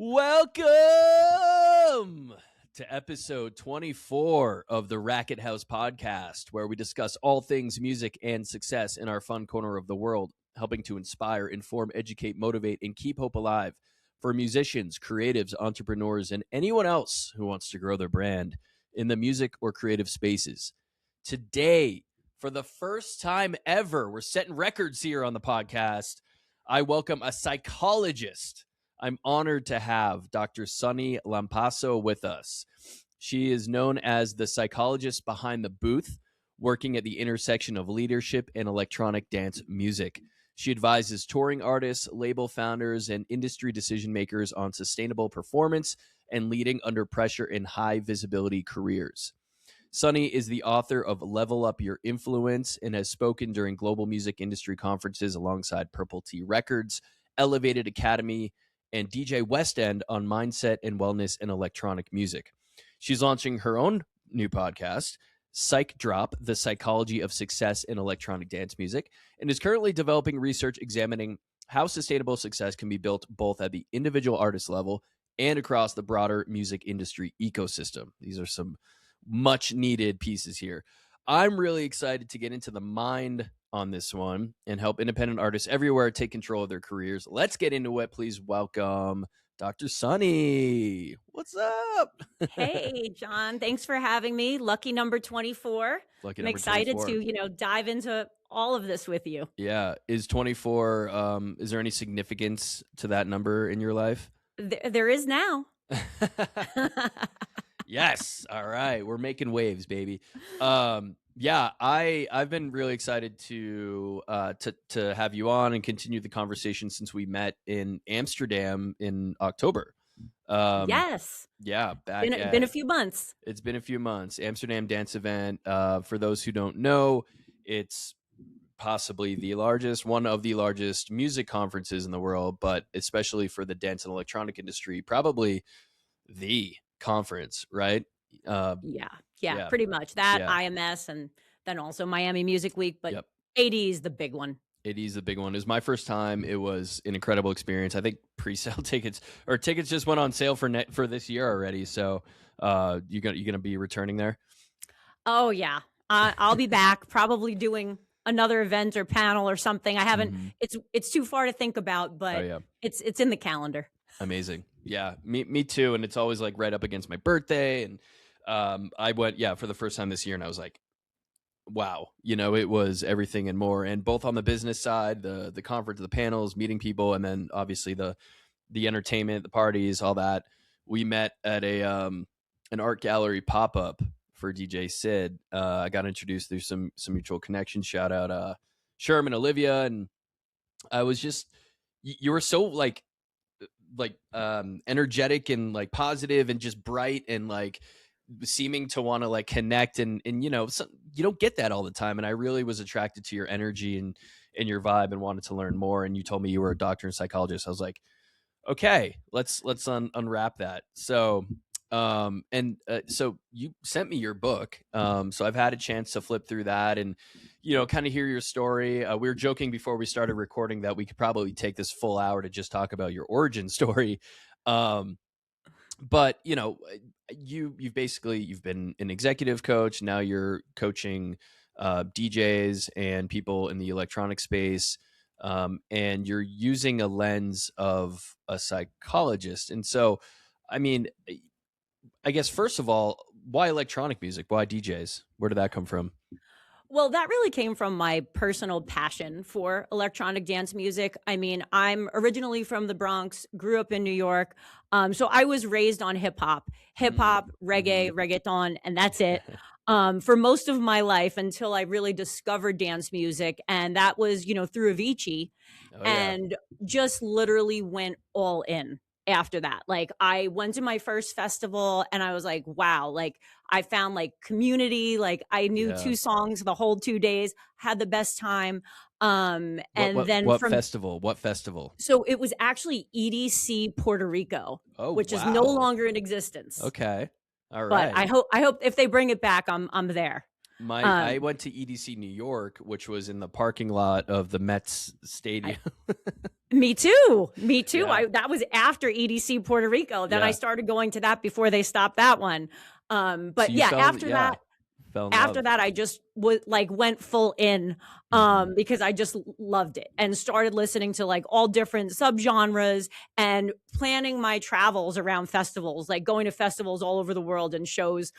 Welcome to episode 24 of the Racket House podcast, where we discuss all things music and success in our fun corner of the world, helping to inspire, inform, educate, motivate, and keep hope alive for musicians, creatives, entrepreneurs, and anyone else who wants to grow their brand in the music or creative spaces. Today, for the first time ever, we're setting records here on the podcast. I welcome a psychologist. I'm honored to have Dr. Sunni Lampasso with us. She is known as the psychologist behind the booth, working at the intersection of leadership and electronic dance music. She advises touring artists, label founders, and industry decision makers on sustainable performance and leading under pressure in high visibility careers. Sunni is the author of Level Up Your Influence and has spoken during global music industry conferences alongside Purple Tea Records, Elevated Academy, and DJ West End on mindset and wellness and electronic music. She's launching her own new podcast, Psych Drop, The Psychology of Success in Electronic Dance Music, and is currently developing research examining how sustainable success can be built both at the individual artist level and across the broader music industry ecosystem. These are some much needed pieces here. I'm really excited to get into the mind on this one and help independent artists everywhere take control of their careers. Let's get into it. Please welcome Dr. Sunni. What's up? Hey, John. Thanks for having me. Lucky number 24. I'm excited 24. to, dive into all of this with you. Yeah. Is 24, is there any significance to that number in your life? There is now. Yes. All right. We're making waves, baby. Yeah, I've been really excited to have you on and continue the conversation since we met in Amsterdam in October. Yes. Yeah, been a few months. It's been a few months. Amsterdam Dance Event. For those who don't know, it's possibly one of the largest music conferences in the world, but especially for the dance and electronic industry, probably the conference, right? Yeah, pretty much that. IMS, and then also Miami Music Week, but 80 is the big one. 80 is the big one. It was my first time. It was an incredible experience. I think pre-sale tickets just went on sale for this year already. So you gonna be returning there? Oh yeah, I'll be back. Probably doing another event or panel or something. I haven't. Mm-hmm. It's too far to think about, but it's in the calendar. Amazing. Yeah, me too. And it's always like right up against my birthday. And I went, for the first time this year, and I was like, wow, it was everything and more. And both on the business side, the conference, the panels, meeting people, and then obviously the entertainment, the parties, all that. We met at an art gallery pop-up for DJ Sid. I got introduced through some mutual connections. Shout out Sherman, Olivia, and I was just, you were so like energetic and like positive and just bright and like seeming to want to like connect and you don't get that all the time. And I really was attracted to your energy and your vibe and wanted to learn more. And you told me you were a doctor and psychologist. I was like, okay, let's unwrap that. So so you sent me your book. So I've had a chance to flip through that and kind of hear your story. We were joking before we started recording that we could probably take this full hour to just talk about your origin story. But you've been an executive coach. Now you're coaching DJs and people in the electronic space, and you're using a lens of a psychologist. And so, I mean, I guess first of all, why electronic music? Why DJs? Where did that come from? Well, that really came from my personal passion for electronic dance music. I mean, I'm originally from the Bronx, grew up in New York. So I was raised on hip hop, reggae, reggaeton, and that's it. For most of my life until I really discovered dance music. And that was, through Avicii, and just literally went all in after that. Like I went to my first festival and I was like, wow, like I found like community, like I knew 2 songs the whole 2 days, had the best time. What festival? So it was actually EDC Puerto Rico, which is no longer in existence. Okay. All right. But I hope if they bring it back, I'm there. I went to EDC New York, which was in the parking lot of the Mets stadium. Me too. Me too. Yeah. That was after EDC Puerto Rico. Then I Yeah. started going to that before they stopped that one. So But you yeah, fell in after love. that, I just went full in, Mhm. because I just loved it and started listening to like all different subgenres and planning my travels around festivals, like going to festivals all over the world and shows,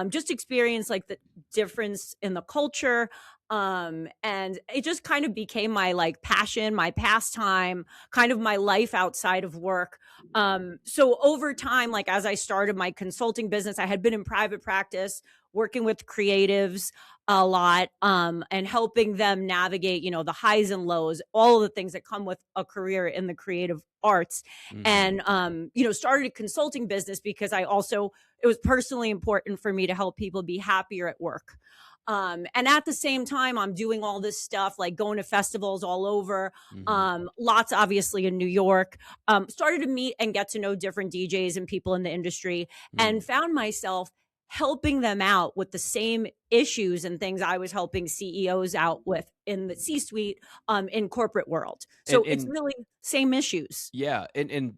just experience like the difference in the culture. And it just kind of became my like passion, my pastime, kind of my life outside of work. So over time, like as I started my consulting business, I had been in private practice working with creatives a lot, and helping them navigate, the highs and lows, all of the things that come with a career in the creative arts. Mhm. And started a consulting business because it was personally important for me to help people be happier at work. And at the same time, I'm doing all this stuff like going to festivals all over, Mhm. lots obviously in New York. Started to meet and get to know different DJs and people in the industry, and Mm. found myself helping them out with the same issues and things I was helping CEOs out with in the C-suite, in corporate world. And So it's and really same issues. yeah, and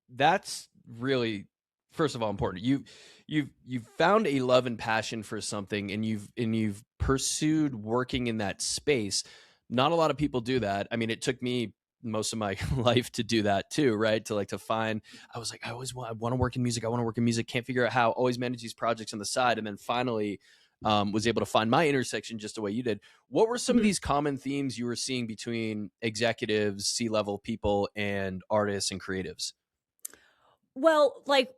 that's really, first of all, important. You've found a love and passion for something, and you've pursued working in that space. Not a lot of people do that. I mean, it took me most of my life to do that too, right? To find, I was like, I want to work in music. I want to work in music. Can't figure out how. Always manage these projects on the side, and then finally was able to find my intersection just the way you did. What were some of Mhm. these common themes you were seeing between executives, C-level people, and artists and creatives? Well, like,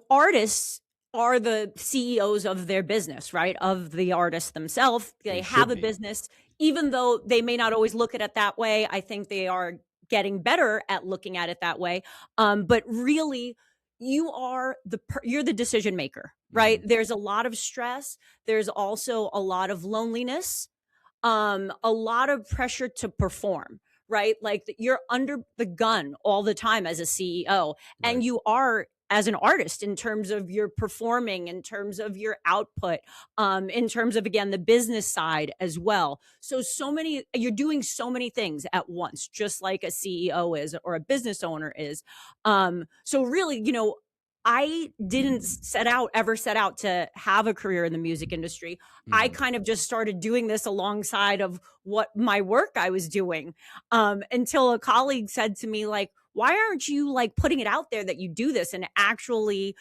artists are the CEOs of their business, right? Of the artists themselves. They They have should a be. business, even though they may not always look at it that way. I think they are getting better at looking at it that way. But really, you're the decision maker, right? Mhm. There's a lot of stress. There's also a lot of loneliness, a lot of pressure to perform, right? Like you're under the gun all the time as a CEO, Right. and you are as an artist in terms of your performing, in terms of your output, in terms of again the business side as well. So many you're doing so many things at once, just like a CEO is or a business owner is. So really, I didn't ever set out to have a career in the music industry. I Mhm. kind of just started doing this alongside of what my work I was doing, until a colleague said to me, like, why aren't you like putting it out there that you do this and actually,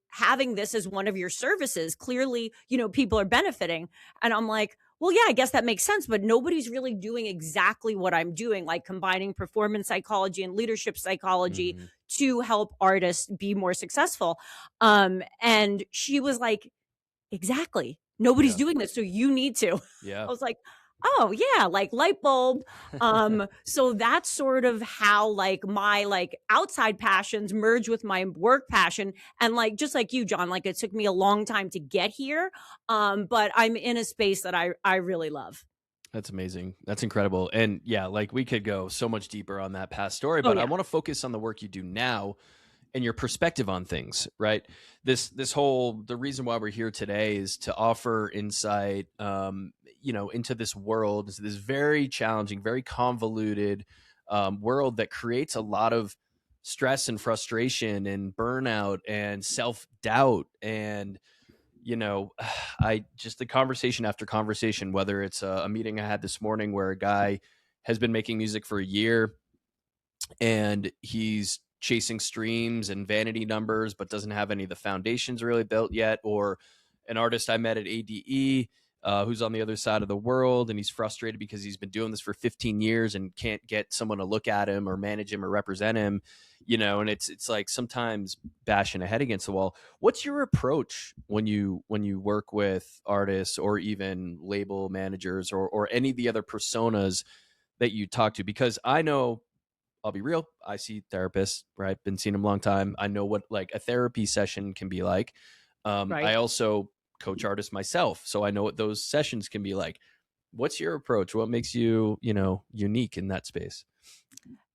having this as one of your services? Clearly, people are benefiting. And I'm like, well, yeah, I guess that makes sense, but nobody's really doing exactly what I'm doing, like combining performance psychology and leadership psychology Mhm. to help artists be more successful. And she was like, exactly. Nobody's Yeah. doing this, so you need to. Yeah. I was like, "Oh, yeah, like light bulb." So that's sort of how like my like outside passions merge with my work passion. And like just like you, John, like it took me a long time to get here. But I'm in a space that I really love. That's amazing. That's incredible. And yeah, like we could go so much deeper on that past story, Oh but I yeah. want to focus on the work you do now and your perspective on things, right? This whole, the reason why we're here today is to offer insight, into this world, into this very challenging, very convoluted world that creates a lot of stress and frustration and burnout and self-doubt. And I just, the conversation after conversation, whether it's a meeting I had this morning where a guy has been making music for a year and he's chasing streams and vanity numbers, but doesn't have any of the foundations really built yet. Or an artist I met at ADE, who's on the other side of the world, and he's frustrated because he's been doing this for 15 years and can't get someone to look at him or manage him or represent him. And it's like sometimes bashing a head against the wall. What's your approach when you work with artists or even label managers or any of the other personas that you talk to? Because I know, I'll be real, I see therapists, right? Been seeing them a long time. I know what like a therapy session can be like. Right. I also coach artists myself, so I know what those sessions can be like. What's your approach? What makes you, unique in that space?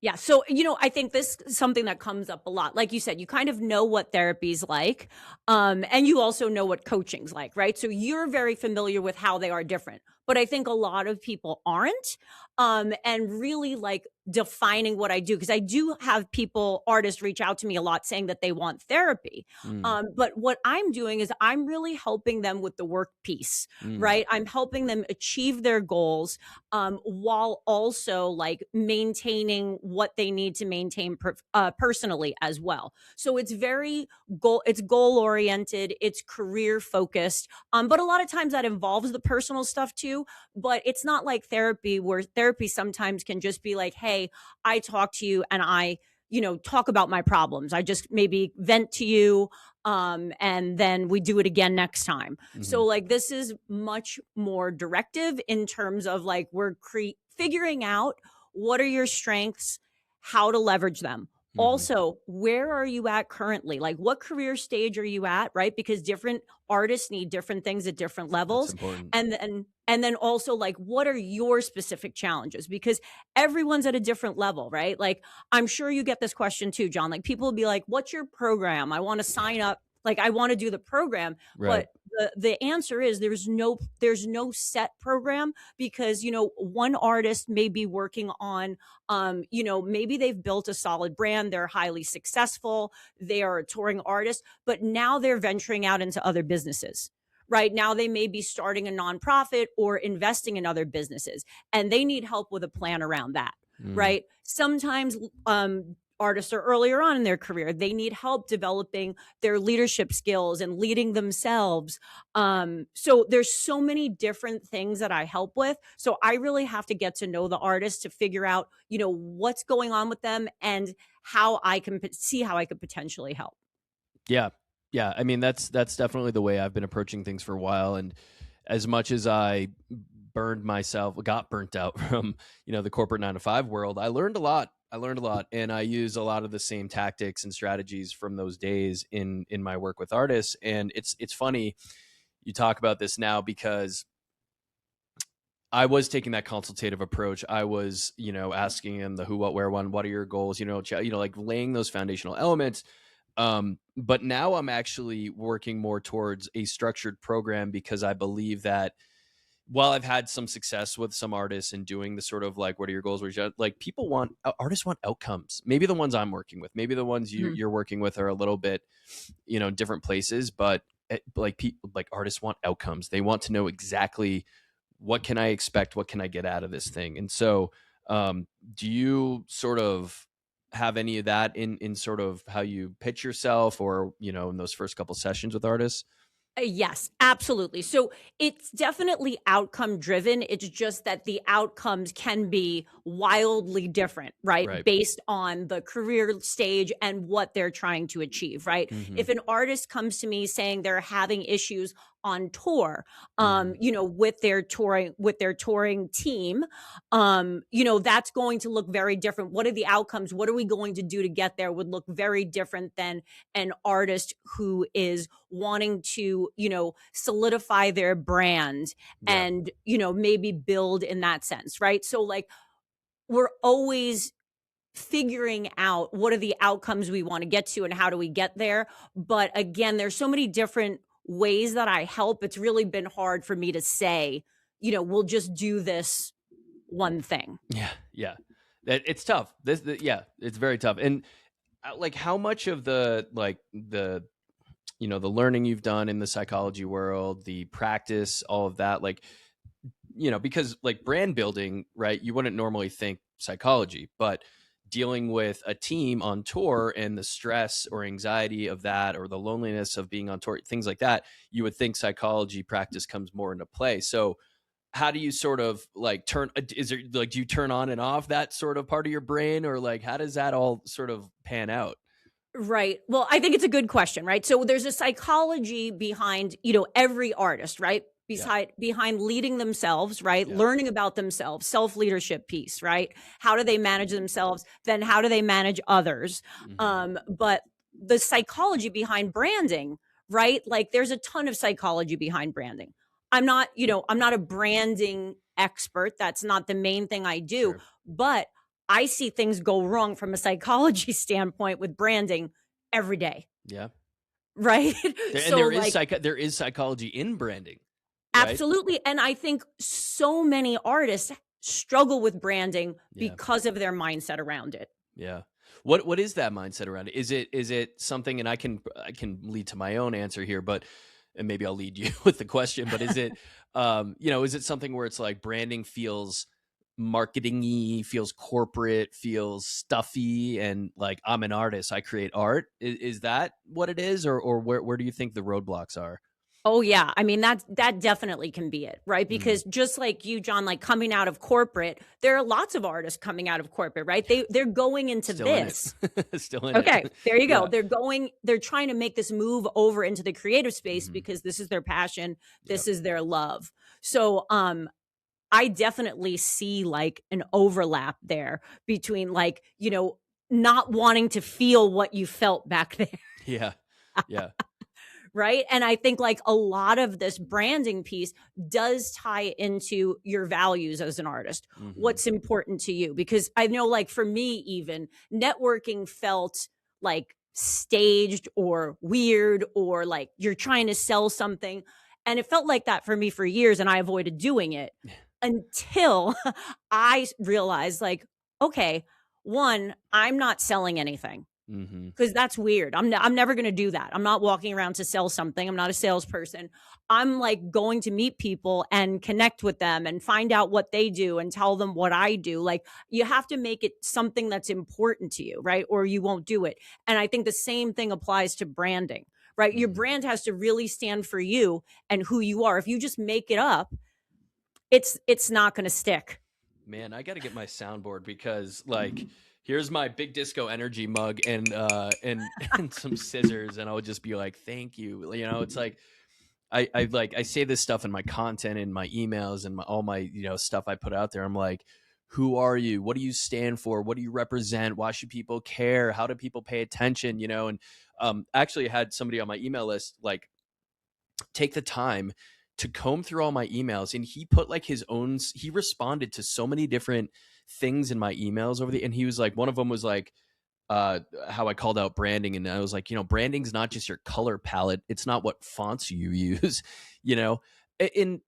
Yeah. So, I think this is something that comes up a lot. Like you said, you kind of know what therapy's like. And you also know what coaching's like, right? So you're very familiar with how they are different. but I think a lot of people aren't. And really like defining what I do, because I do have people, artists, reach out to me a lot saying that they want therapy. Mm, But what I'm doing is I'm really helping them with the work piece, mm, right? I'm helping them achieve their goals, while also like maintaining what they need to maintain personally as well. So it's very it's goal oriented, it's career focused. But a lot of times that involves the personal stuff too. But it's not like therapy, where therapy sometimes can just be like, hey, I talk to you and I, talk about my problems. I just maybe vent to you, and then we do it again next time. hmm So like this is much more directive in terms of like we're figuring out what are your strengths, how to leverage them. hmm Also, where are you at currently? Like what career stage are you at, right? Because different artists need different things at different That's levels. important. And then also like what are your specific challenges? Because everyone's at a different level, right? Like I'm sure you get this question too, John. Like people will be like, "What's your program? I want to sign up. Like I want to do the program." Right. But the answer is there's no set program, because one artist may be working on, maybe they've built a solid brand, they're highly successful, they are a touring artist, but now they're venturing out into other businesses. Right now, they may be starting a nonprofit or investing in other businesses, and they need help with a plan around that. Mm, Right. Sometimes artists are earlier on in their career. They need help developing their leadership skills and leading themselves. So there's so many different things that I help with. So I really have to get to know the artist to figure out, what's going on with them and how I can see how I could potentially help. yeah. Yeah. I mean, that's definitely the way I've been approaching things for a while. And as much as I got burnt out from, the corporate 9 to 5 world, I learned a lot. And I use a lot of the same tactics and strategies from those days in my work with artists. And it's funny you talk about this now, because I was taking that consultative approach. I was, asking him the who, what, where, when, what are your goals, like laying those foundational elements. But now I'm actually working more towards a structured program, because I believe that while I've had some success with some artists in doing the sort of like, what are your goals? Like artists want outcomes. Maybe the ones I'm working with, maybe the ones Mhm. you're working with are a little bit, different places, but like people, like artists want outcomes. They want to know exactly what can I expect? What can I get out of this thing? And so, do you sort of have any of that in sort of how you pitch yourself, or, in those first couple sessions with artists? Yes, absolutely. So it's definitely outcome driven. It's just that the outcomes can be wildly different, right? Right. Based on the career stage and what they're trying to achieve, right? hmm If an artist comes to me saying they're having issues on tour, hmm with their touring team, that's going to look very different. What are the outcomes? What are we going to do to get there? Would look very different than an artist who is wanting to, solidify their brand Yeah. and, maybe build in that sense, right? So like we're always figuring out what are the outcomes we want to get to and how do we get there. But again, there's so many different ways that I help. It's really been hard for me to say, we'll just do this one thing. Yeah. Yeah. It's tough. Yeah, it's very tough. And like, how much of the learning you've done in the psychology world, the practice, all of that, like, because like brand building, right? You wouldn't normally think psychology, but dealing with a team on tour and the stress or anxiety of that, or the loneliness of being on tour, things like that, you would think psychology practice comes more into play. So how do you sort of like is there like, do you turn on and off that sort of part of your brain, or like, how does that all sort of pan out? Right. Well, I think it's a good question, right? So there's a psychology behind, every artist, right? Yeah. Behind leading themselves, right? Yeah. Learning about themselves, self-leadership piece, right? How do they manage themselves? Then how do they manage others? hmm But the psychology behind branding, right? Like there's a ton of psychology behind branding. I'm not a branding expert. That's not the main thing I do, Sure. but I see things go wrong from a psychology standpoint with branding every day, Yeah. right? And So like there is psychology in branding. right? Absolutely. And I think so many artists struggle with branding Yeah. because of their mindset around it. Yeah. What is that mindset around it? Is it something, and I can lead to my own answer here, but and maybe I'll lead you with the question, but is it is it something where it's like branding feels marketing-y, feels corporate, feels stuffy, and like I'm an artist, I create art? Is that what it is, or where do you think the roadblocks are? Oh yeah, I mean that definitely can be it, right? Mhm. Because just like you, John, like coming out of corporate, there are lots of artists coming out of corporate, right? They're going into Still in it. this. Still in it. Okay, there you go. Yeah. They're trying to make this move over into the creative space Mhm. because this is their passion, Yep. this is their love. So I definitely see like an overlap there between like, not wanting to feel what you felt back there. Yeah. Yeah. Right. And I think like a lot of this branding piece does tie into your values as an artist, Mhm. what's important to you. Because I know, like, for me, even networking felt like staged or weird, or like you're trying to sell something. And it felt like that for me for years. And I avoided doing it until I realized, like, okay, one, I'm not selling anything. Mhm. 'Cause that's weird. I'm never gonna do that. I'm not walking around to sell something. I'm not a salesperson. I'm, like, going to meet people and connect with them and find out what they do and tell them what I do. Like, you have to make it something that's important to you, right? Or you won't do it. And I think the same thing applies to branding, right? Your Mhm. brand has to really stand for you and who you are. If you just make it up, it's not gonna stick. Man, I gotta get my soundboard because like here's my big disco energy mug and and some scissors, and I would just be like, thank you. It's like I say this stuff in my content, in my emails, and all my stuff I put out there. I'm like, who are you? What do you stand for? What do you represent? Why should people care? How do people pay attention? And actually I had somebody on my email list like take the time to comb through all my emails, and he put like his own, he responded to so many different things in my emails and he was like, one of them was like how I called out branding, and I was like, branding's not just your color palette, it's not what fonts you use. you know and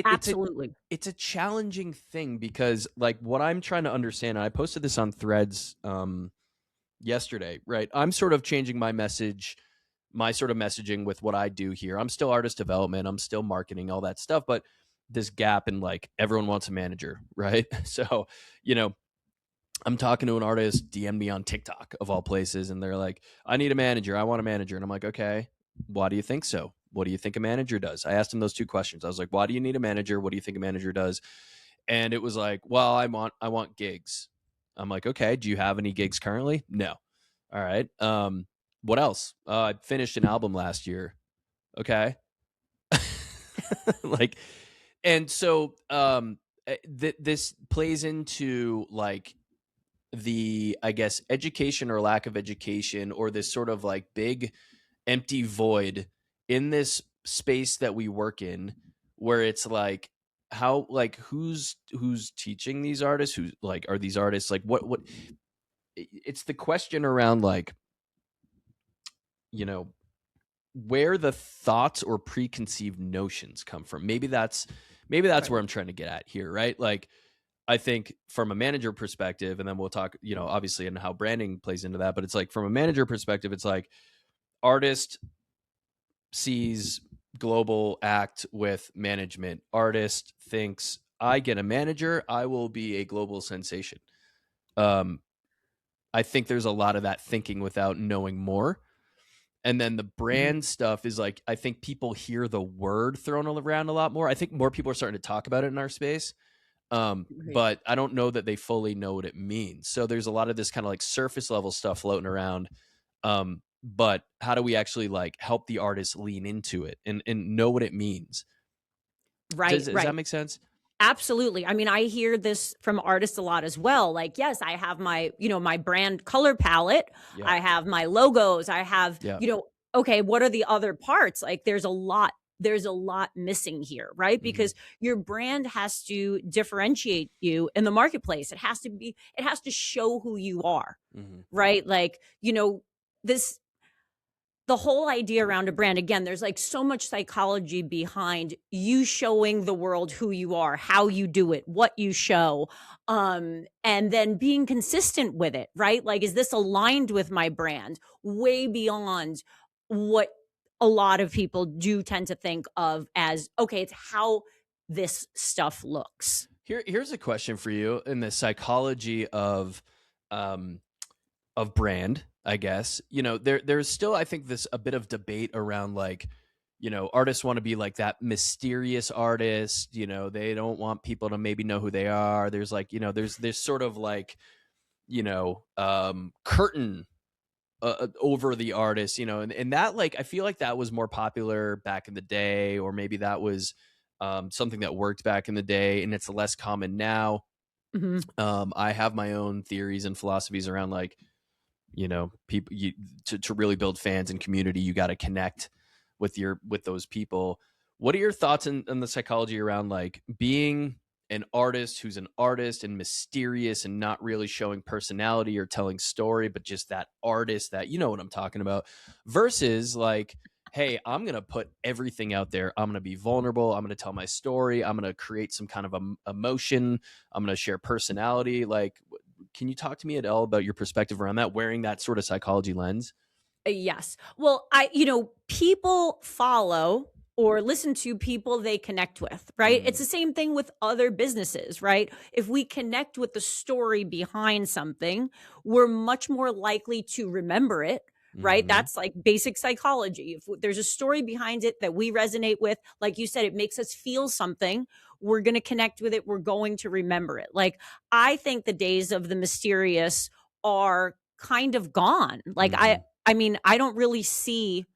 Absolutely. it's a challenging thing because like what I'm trying to understand, and I posted this on Threads yesterday, right? I'm sort of changing my message, my sort of messaging with what I do here. I'm still artist development, I'm still marketing, all that stuff, but this gap in like everyone wants a manager, right? So, you know, I'm talking to an artist, DM me on TikTok of all places, and they're like, I need a manager. I want a manager. And I'm like, okay, why do you think so? What do you think a manager does? I asked him those two questions. I was like, why do you need a manager? What do you think a manager does? And it was like, well, I want gigs. I'm like, okay, do you have any gigs currently? No. All right. What else? I finished an album last year. Okay. like, and so this plays into like the, I guess, education or lack of education, or this sort of like big empty void in this space that we work in, where it's like, how, like, who's teaching these artists, who like are these artists, like what it's the question around like, you know where the thoughts or preconceived notions come from. Maybe that's Right. where I'm trying to get at here, right? Like, I think from a manager perspective, and then we'll talk, obviously, and how branding plays into that, but it's like from a manager perspective, it's like artist sees global act with management. Artist thinks, I get a manager, I will be a global sensation. Um, I think there's a lot of that thinking without knowing more. And then the Mhm. brand stuff is like, I think people hear the word thrown around a lot more. I think more people are starting to talk about it in our space. Right. But I don't know that they fully know what it means. So there's a lot of this kind of like surface level stuff floating around. But how do we actually like help the artist lean into it and know what it means? Right, Does that right. make sense? Absolutely. I mean, I hear this from artists a lot as well. Like, yes, I have my, my brand color palette. Yeah. I have my logos. I have, Yeah. okay, what are the other parts? Like, there's a lot missing here, right? Hmm. Because your brand has to differentiate you in the marketplace. It has to show who you are, Hmm. right? Like, this the whole idea around a brand, again, there's like so much psychology behind you showing the world who you are, how you do it, what you show, and then being consistent with it, right? Like, is this aligned with my brand? Way beyond what a lot of people do tend to think of as, okay, it's how this stuff looks. Here's a question for you in the psychology um, of brand, I guess. There's still, I think, this a bit of debate around like, artists want to be like that mysterious artist. They don't want people to maybe know who they are. There's like, there's sort of like, curtain over the artist, and that, like, I feel like that was more popular back in the day, or maybe that was something that worked back in the day, and it's less common now. Mhm. I have my own theories and philosophies around like, people, to really build fans and community, you got to connect with those people. What are your thoughts on the psychology around like being an artist who's an artist and mysterious and not really showing personality or telling story, but just that artist that, you know what I'm talking about, versus like, hey, I'm going to put everything out there. I'm going to be vulnerable. I'm going to tell my story. I'm going to create some kind of emotion. I'm going to share personality. Like, can you talk to me at all about your perspective around that, wearing that sort of psychology lens? Yes. Well, people follow or listen to people they connect with, right? It's Mm, the same thing with other businesses, right? If we connect with the story behind something, we're much more likely to remember it, right? mm-hmm. That's like basic psychology. If there's a story behind it that we resonate with, like you said, it makes us feel something. We're going to connect with it. We're going to remember it. Like, I think the days of the mysterious are kind of gone. Like, Mm-hmm. I mean, I don't really see.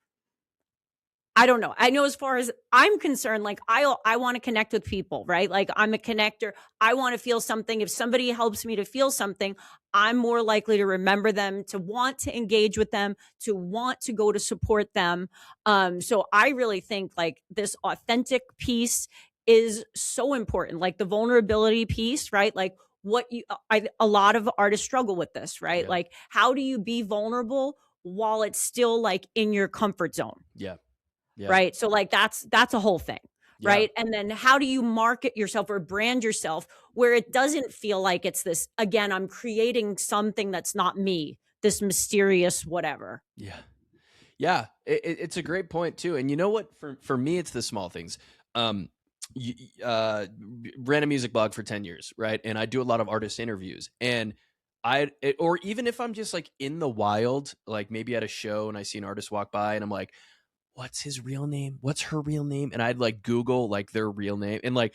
I don't know. I know as far as I'm concerned, like I want to connect with people, right? Like, I'm a connector. I want to feel something. If somebody helps me to feel something, I'm more likely to remember them, to want to engage with them, to want to go to support them. So I really think like this authentic piece is so important. Like the vulnerability piece, right? Like what you a lot of artists struggle with this, right? Yeah. Like, how do you be vulnerable while it's still like in your comfort zone? Yeah. Yeah. Right? So, like, that's a whole thing, Yeah. right? And then how do you market yourself or brand yourself where it doesn't feel like it's this, again, I'm creating something that's not me, this mysterious whatever. Yeah. Yeah, it's a great point too. And you know what? For me, it's the small things. Um, ran a music blog for 10 years, right? And I do a lot of artist interviews. And or even if I'm just like in the wild, like maybe at a show and I see an artist walk by and I'm like, what's his real name? What's her real name? And I'd like Google like their real name. And like,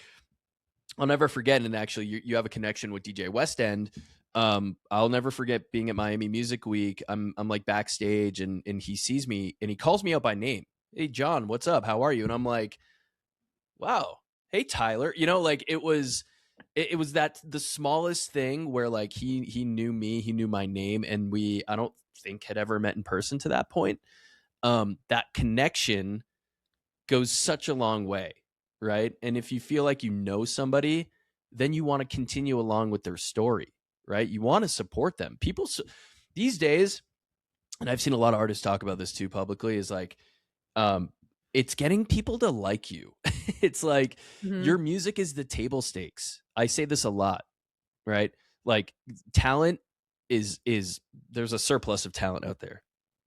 I'll never forget. And actually, you have a connection with DJ West End. I'll never forget being at Miami Music Week. I'm like backstage, and he sees me and he calls me out by name. Hey, John, what's up? How are you? And I'm like, wow. Hey, Tyler. Like it was that the smallest thing where like he knew me, he knew my name, and I don't think had ever met in person to that point. That connection goes such a long way, right? And if you feel like you know somebody, then you want to continue along with their story, right? You want to support them. These days, and I've seen a lot of artists talk about this too publicly, is like, um, it's getting people to like you. It's like Mhm. your music is the table stakes. I say this a lot, right? Like talent is there's a surplus of talent out there.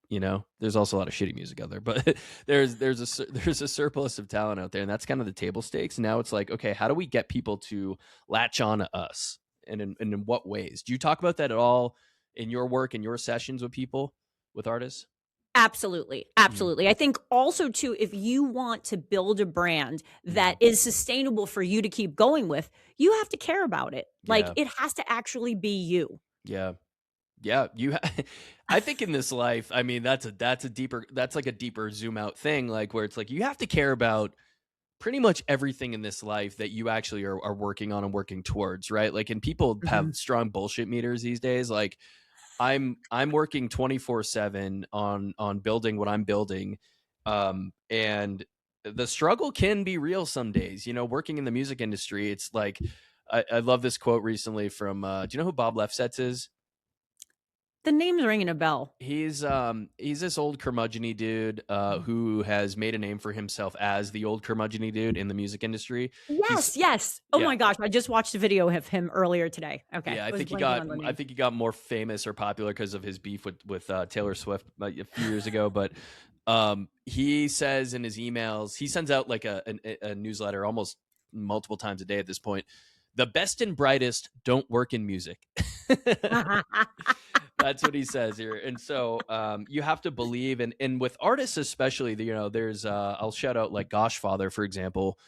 There's also a lot of shitty music out there, but there's a surplus of talent out there, and that's kind of the table stakes. Now it's like, okay, how do we get people to latch on to us, and in what ways? Do you talk about that at all in your work, in your sessions with people, with artists? Absolutely, Mm, absolutely. I think also too, if you want to build a brand that mm, is sustainable for you to keep going with, you have to care about it. Like, yeah, it has to actually be you. yeah, yeah. I think in this life, I mean, that's like a deeper zoom out thing, like where it's like you have to care about pretty much everything in this life that you actually are working on and working towards, right? Like, and people Mhm. have strong bullshit meters these days. Like, I'm working 24/7 on building what I'm building, and the struggle can be real some days. Working in the music industry, it's like I love this quote recently from. Do you know who Bob Lefsetz is? The name's ringing a bell. He's this old curmudgeon dude who has made a name for himself as the old curmudgeon dude in the music industry. He's Yes. Oh yeah. my gosh, I just watched a video of him earlier today. Okay. Yeah, I was blanking on the I name. think he got more famous or popular because of his beef with Taylor Swift like a few years ago. But he says in his emails, he sends out like a newsletter almost multiple times a day at this point. The best and brightest don't work in music. That's what he says here. And so you have to believe, and with artists especially, you know, there's I'll shout out like Goshfather, for example.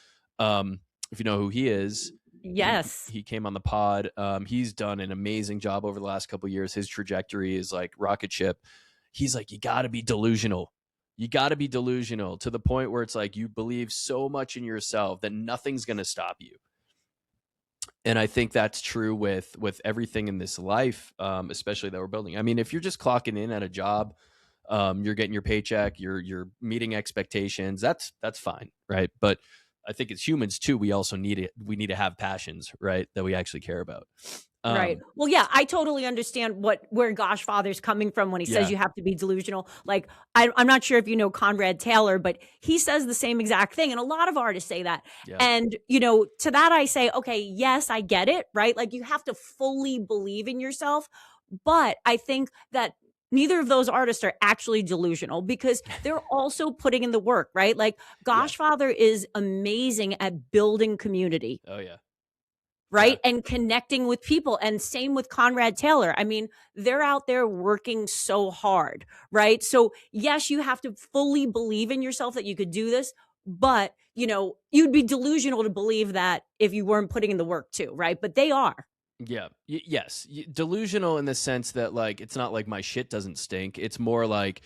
If you know who he is. Yes. He came on the pod. He's done an amazing job over the last couple of years. His trajectory is like rocket ship. He's like, you got to be delusional. You got to be delusional to the point where it's like you believe so much in yourself that nothing's going to stop you. And I think that's true with everything in this life, especially that we're building. I mean, if you're just clocking in at a job, you're getting your paycheck, you're meeting expectations. That's fine, right? But I think as humans too, we also need it. We need to have passions, right, that we actually care about. Right. Well, yeah, I totally understand where Goshfather's coming from when he says you have to be delusional. Like, I'm not sure if you know Conrad Taylor, but he says the same exact thing. And a lot of artists say that. Yeah. And, you know, to that I say, okay, yes, I get it, right? Like you have to fully believe in yourself. But I think that neither of those artists are actually delusional because they're also putting in the work, right? Like Goshfather is amazing at building community. Oh, yeah. Right. Yeah. And connecting with people. And same with Conrad Taylor. I mean, they're out there working so hard. Right. So, yes, you have to fully believe in yourself that you could do this. But, you know, you'd be delusional to believe that if you weren't putting in the work, too. Right. But they are. Yeah. Yes. Delusional in the sense that, like, it's not like my shit doesn't stink. It's more like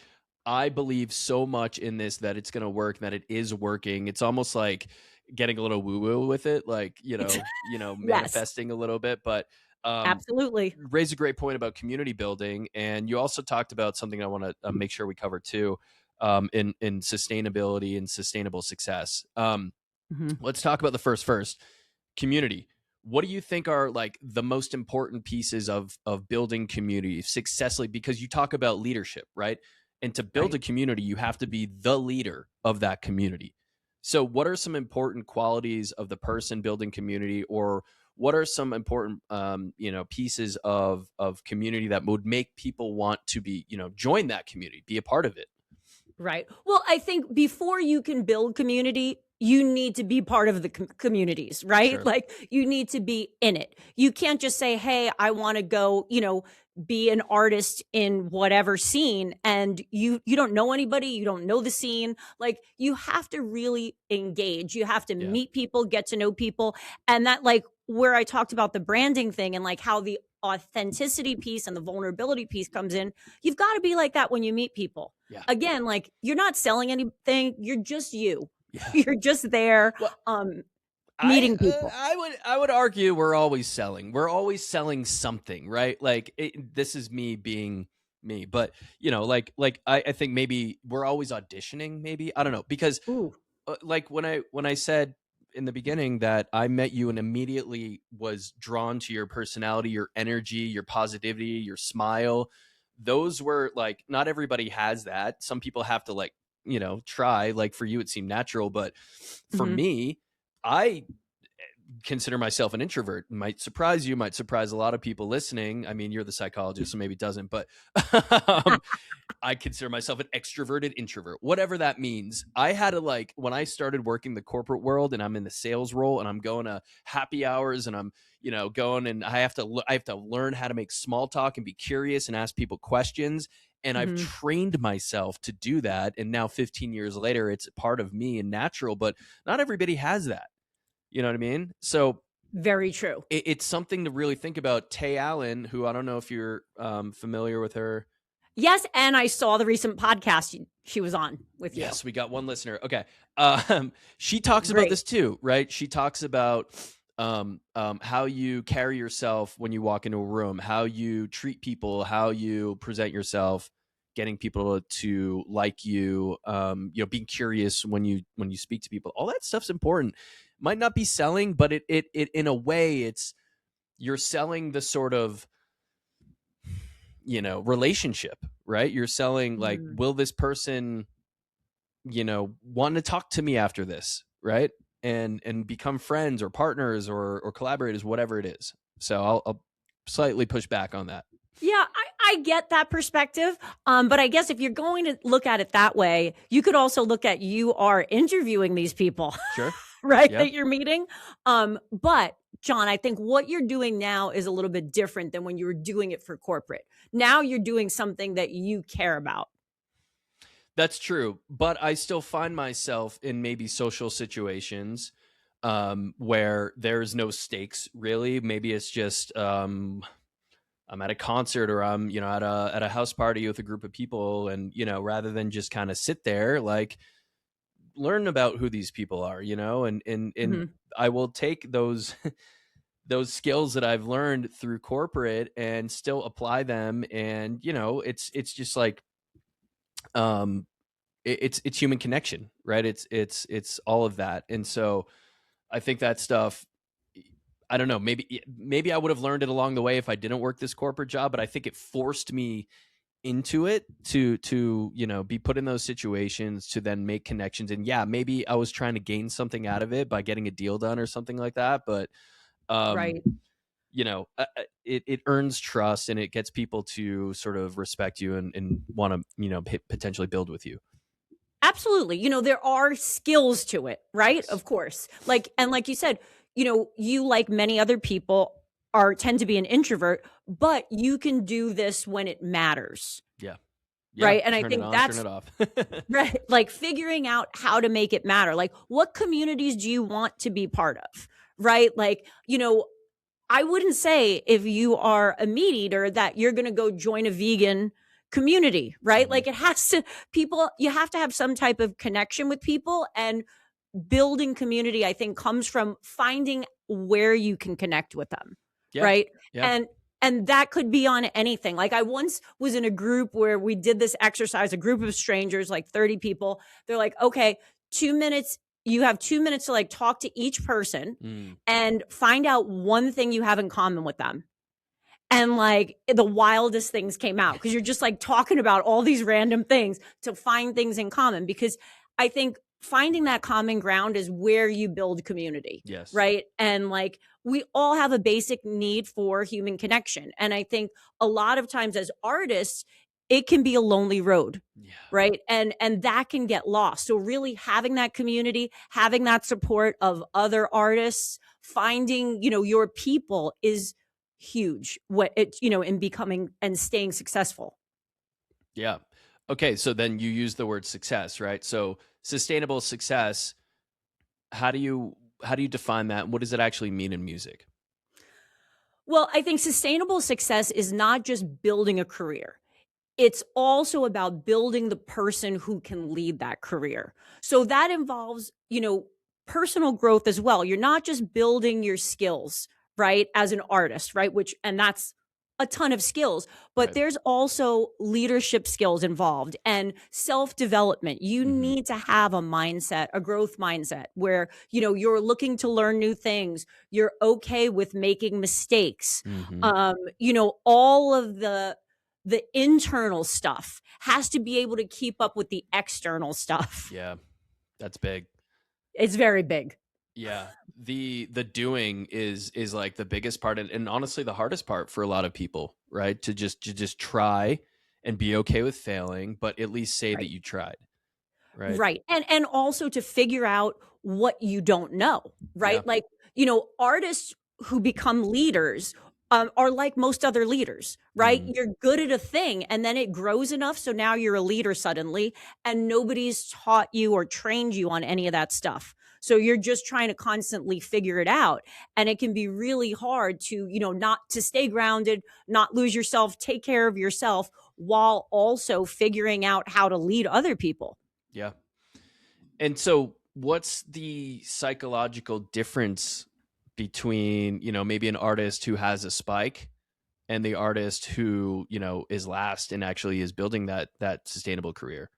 I believe so much in this that it's going to work, that it is working. It's almost like getting a little woo woo with it, like, you know, manifesting a little bit, but absolutely raised a great point about community building. And you also talked about something I want to make sure we cover too, in sustainability and sustainable success. Let's talk about the first community. What do you think are like the most important pieces of building community successfully? Because you talk about leadership, right? And to build a community, you have to be the leader of that community. So what are some important qualities of the person building community, or what are some important, pieces of community that would make people want to be, join that community, be a part of it? Right. Well, I think before you can build community, you need to be part of the communities, right? Sure. Like you need to be in it. You can't just say, hey, I want to go, be an artist in whatever scene, and you don't know anybody, you don't know the scene. Like you have to really engage. You have to meet people, get to know people. And that, like where I talked about the branding thing and like how the authenticity piece and the vulnerability piece comes in, you've got to be like that when you meet people. Yeah. Again, like you're not selling anything, you're just you. Yeah. You're just there. Well, meeting people. I would argue we're always selling something, right? Like this is me being me, but I think maybe we're always auditioning, maybe, I don't know, because like when I said in the beginning that I met you and immediately was drawn to your personality, your energy, your positivity, your smile, those were like, not everybody has that. Some people have to like, try. Like for you it seemed natural, but for me, I consider myself an introvert. It might surprise you, might surprise a lot of people listening. I mean, you're the psychologist, so maybe it doesn't, but I consider myself an extroverted introvert, whatever that means. I had to, like, when I started working the corporate world and I'm in the sales role and I'm going to happy hours and I'm, going, and I have to learn how to make small talk and be curious and ask people questions. And I've trained myself to do that. And now 15 years later, it's part of me and natural, but not everybody has that. You know what I mean? So very true. It's something to really think about. Tay Allen, who I don't know if you're familiar with her. Yes, and I saw the recent podcast she was on with you. Yes, we got one listener. Okay. She talks about this too, right? She talks about how you carry yourself when you walk into a room, how you treat people, how you present yourself, getting people to like you, being curious when you speak to people. All that stuff's important. Might not be selling, but it in a way, you're selling the sort of, relationship, right? You're selling like, Mm. will this person, want to talk to me after this, right? And become friends or partners or collaborators, whatever it is. So I'll slightly push back on that. Yeah, I get that perspective. But I guess if you're going to look at it that way, you could also look at you are interviewing these people, Sure. right? Yeah. That you're meeting. But John, I think what you're doing now is a little bit different than when you were doing it for corporate. Now you're doing something that you care about. That's true, but I still find myself in maybe social situations where there's no stakes really. Maybe it's just I'm at a concert or I'm at a house party with a group of people, and rather than just kind of sit there, like learn about who these people are, and Mhm. I will take those those skills that I've learned through corporate and still apply them, and it's just like um it's human connection, right? It's all of that. And so I think that stuff, I don't know, maybe I would have learned it along the way if I didn't work this corporate job, but I think it forced me into it to be put in those situations to then make connections. And yeah, maybe I was trying to gain something out of it by getting a deal done or something like that, but um Right. it earns trust, and it gets people to sort of respect you and want to potentially build with you. Absolutely. There are skills to it, right? Yes. Of course. Like you said, you like many other people tend to be an introvert, but you can do this when it matters, Yeah. Yeah. right? And I Turn it think on, turn that's it off. right. Like figuring out how to make it matter. Like what communities do you want to be part of? Right? Like, I wouldn't say if you are a meat eater that you're going to go join a vegan community, right? Mhm. Like you have to have some type of connection with people, and building community, I think, comes from finding where you can connect with them, Yeah. right? Yeah. And that could be on anything. Like I once was in a group where we did this exercise, a group of strangers, like 30 people. They're like, okay, 2 minutes. You have 2 minutes to like talk to each person Mm. and find out one thing you have in common with them. And like the wildest things came out because you're just like talking about all these random things to find things in common. Because I think finding that common ground is where you build community, Yes. right? And like we all have a basic need for human connection. And I think a lot of times as artists, it can be a lonely road, Yeah. right? And that can get lost. So really having that community, having that support of other artists, finding, your people is huge what it's in becoming and staying successful. Yeah. Okay. So then you use the word success, right? So sustainable success, how do you define that? What does it actually mean in music? Well, I think sustainable success is not just building a career. It's also about building the person who can lead that career. So that involves, personal growth as well. You're not just building your skills, right, as an artist, right? And that's a ton of skills, but Right. there's also leadership skills involved and self development. You Mhm. need to have a mindset, a growth mindset where, you're looking to learn new things. You're okay with making mistakes. Mhm. All of the internal stuff has to be able to keep up with the external stuff. Yeah. That's big. It's very big. Yeah. The doing is like the biggest part, and honestly the hardest part for a lot of people, right? To just try and be okay with failing, but at least say that Right. you tried, right? Right. And also to figure out what you don't know, Yeah. right? Like, artists who become leaders are like most other leaders, right? Mhm. You're good at a thing and then it grows enough. So now you're a leader suddenly, and nobody's taught you or trained you on any of that stuff. So you're just trying to constantly figure it out. And it can be really hard to, not to stay grounded, not lose yourself, take care of yourself while also figuring out how to lead other people. Yeah. And so what's the psychological difference between, maybe an artist who has a spike and the artist who, is last and actually is building that sustainable career?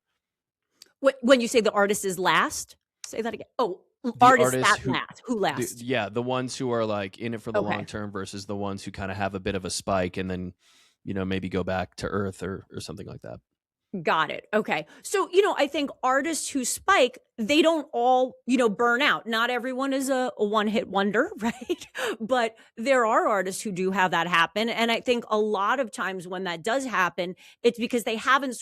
When you say the artist is last, say that again. Oh, The artist artists that who last. Who the last? yeah, the ones who are like in it for the long Okay. term versus the ones who kind of have a bit of a spike and then maybe go back to earth or something like that. Got it. Okay. So, I think artists who spike, they don't all, burn out. Not everyone is a one-hit wonder, right? But there are artists who do have that happen. And I think a lot of times when that does happen, it's because they haven't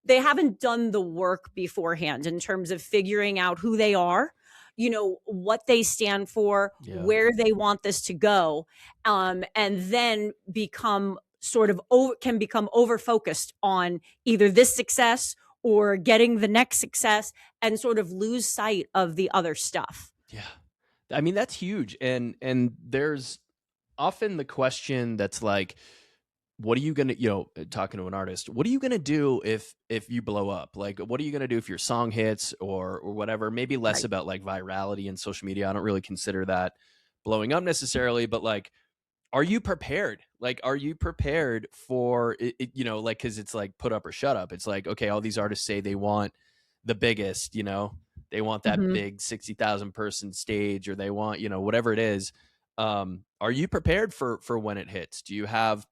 they haven't done the work beforehand in terms of figuring out who they are, what they stand for, Yeah. where they want this to go, and then can become over focused on either this success or getting the next success and sort of lose sight of the other stuff. Yeah. I mean, that's huge. And there's often the question that's like, what are you gonna, talking to an artist, what are you gonna do if you blow up? Like, what are you gonna do if your song hits or whatever? Maybe less Right. about like virality and social media. I don't really consider that blowing up necessarily, but like, are you prepared? Like, are you prepared for it, like, because it's like put up or shut up. It's like, okay, all these artists say they want the biggest, they want that Mhm. big 60,000 person stage, or they want, whatever it is. Are you prepared for when it hits? Do you have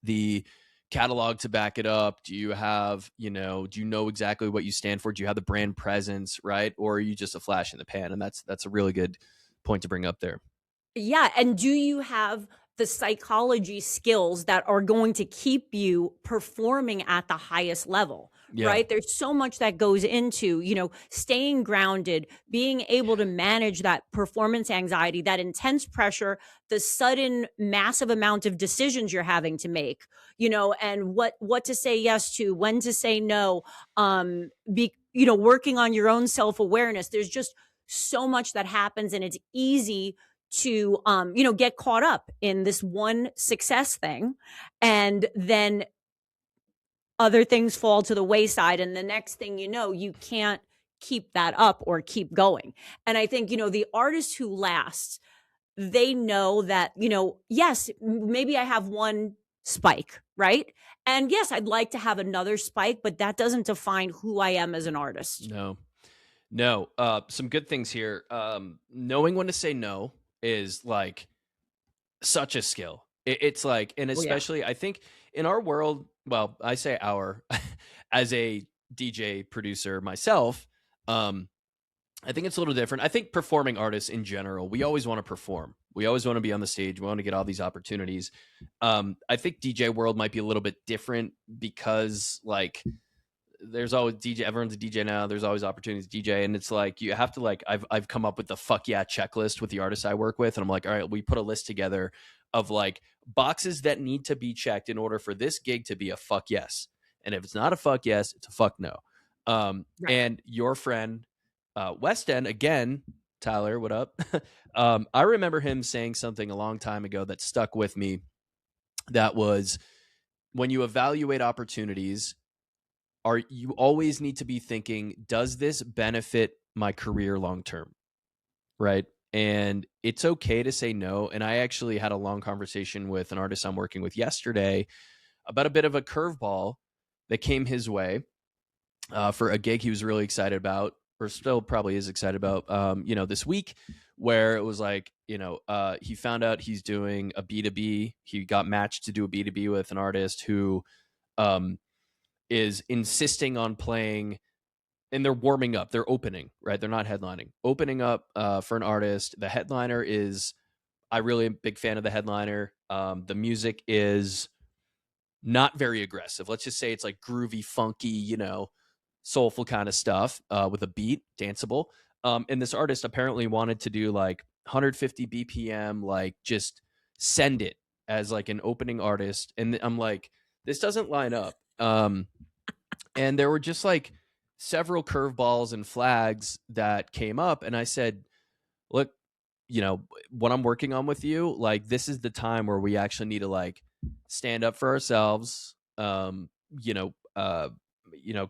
the catalog to back it up? Do you have, do you know exactly what you stand for? Do you have the brand presence, right? Or are you just a flash in the pan? And that's a really good point to bring up there. Yeah, and do you have the psychology skills that are going to keep you performing at the highest level, Yeah. right? There's so much that goes into, staying grounded, being able to manage that performance anxiety, that intense pressure, the sudden massive amount of decisions you're having to make, and what to say yes to, when to say no, working on your own self-awareness. There's just so much that happens, and it's easy to get caught up in this one success thing, and then other things fall to the wayside, and the next thing you know, you can't keep that up or keep going. And I think, the artist who lasts, they know that, yes, maybe I have one spike, right? And yes, I'd like to have another spike, but that doesn't define who I am as an artist. No. No, some good things here. Knowing when to say no is like such a skill. It's like, and Oh yeah. especially I think in our world, well, I say our, as a DJ producer myself, um, I think it's a little different. I think performing artists in general, we always want to perform. We always want to be on the stage. We want to get all these opportunities. I think DJ world might be a little bit different because like there's always DJ. Everyone's a DJ now. There's always opportunities to DJ, and it's like you have to like. I've come up with the fuck yeah checklist with the artists I work with, and I'm like, all right, we put a list together of like boxes that need to be checked in order for this gig to be a fuck yes. And if it's not a fuck yes, it's a fuck no. Right. And your friend West End again, Tyler, what up? I remember him saying something a long time ago that stuck with me. That was when you evaluate opportunities, you always need to be thinking, does this benefit my career long term? Right. And it's okay to say no. And I actually had a long conversation with an artist I'm working with yesterday about a bit of a curveball that came his way for a gig he was really excited about, or still probably is excited about, this week, where it was like, he found out he's doing a B2B. He got matched to do a B2B with an artist who, um, is insisting on playing, and they're warming up. They're opening, right? They're not headlining. Opening up for an artist. The headliner is, I really am a big fan of the headliner. The music is not very aggressive. Let's just say it's like groovy, funky, soulful kind of stuff with a beat, danceable. And this artist apparently wanted to do like 150 BPM, like just send it as like an opening artist. And I'm like, this doesn't line up. And there were just like several curveballs and flags that came up. And I said, look, what I'm working on with you, like, this is the time where we actually need to like stand up for ourselves. You know, uh,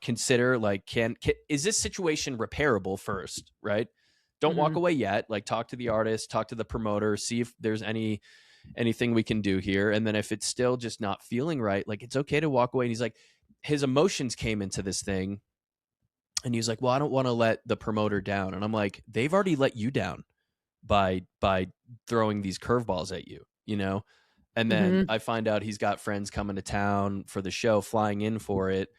consider like, is this situation repairable first? Right. Don't walk Mhm. away yet. Like, talk to the artist, talk to the promoter, see if there's anything we can do here. And then if it's still just not feeling right, like, it's okay to walk away. And he's like, his emotions came into this thing, and he's like, well, I don't want to let the promoter down. And I'm like, they've already let you down by throwing these curveballs at you, And then Mhm. I find out he's got friends coming to town for the show, flying in for it.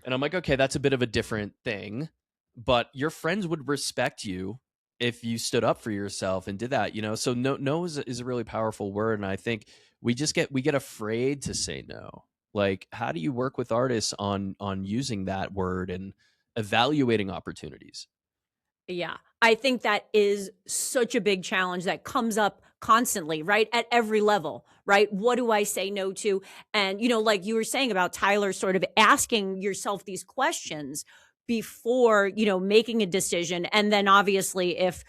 And I'm like, okay, that's a bit of a different thing, but your friends would respect you if you stood up for yourself and did that, you know? So no is a really powerful word. And I think we get afraid to say no. Like, how do you work with artists on using that word and evaluating opportunities? Yeah. I think that is such a big challenge that comes up constantly, right? At every level, right? What do I say no to? And, like you were saying about Tyler, sort of asking yourself these questions before, making a decision. And then obviously, if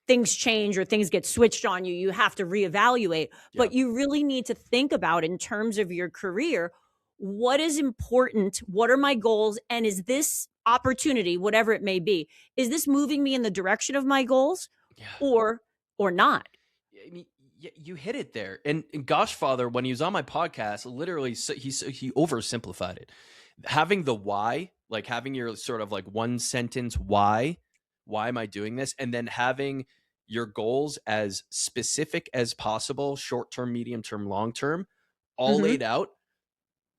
things change or things get switched on you, you have to reevaluate. Yeah. But you really need to think about, in terms of your career, what is important? What are my goals? And is this opportunity, whatever it may be, is this moving me in the direction of my goals, Yeah. or not? I mean, you hit it there. And Gosh Father, when he was on my podcast, literally, he oversimplified it. Having the why, like having your sort of like one sentence why am I doing this, and then having your goals as specific as possible, short term, medium term, long term, all Mhm. laid out,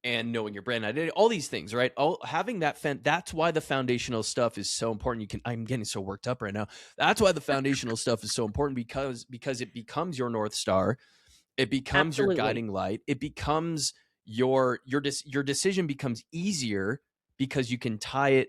and knowing your brand identity, all these things, right? All having that that's why the foundational stuff is so important. I'm getting so worked up right now. That's why the foundational stuff is so important, because it becomes your North Star. It becomes your Absolutely. guiding light. It becomes your decision becomes easier because you can tie it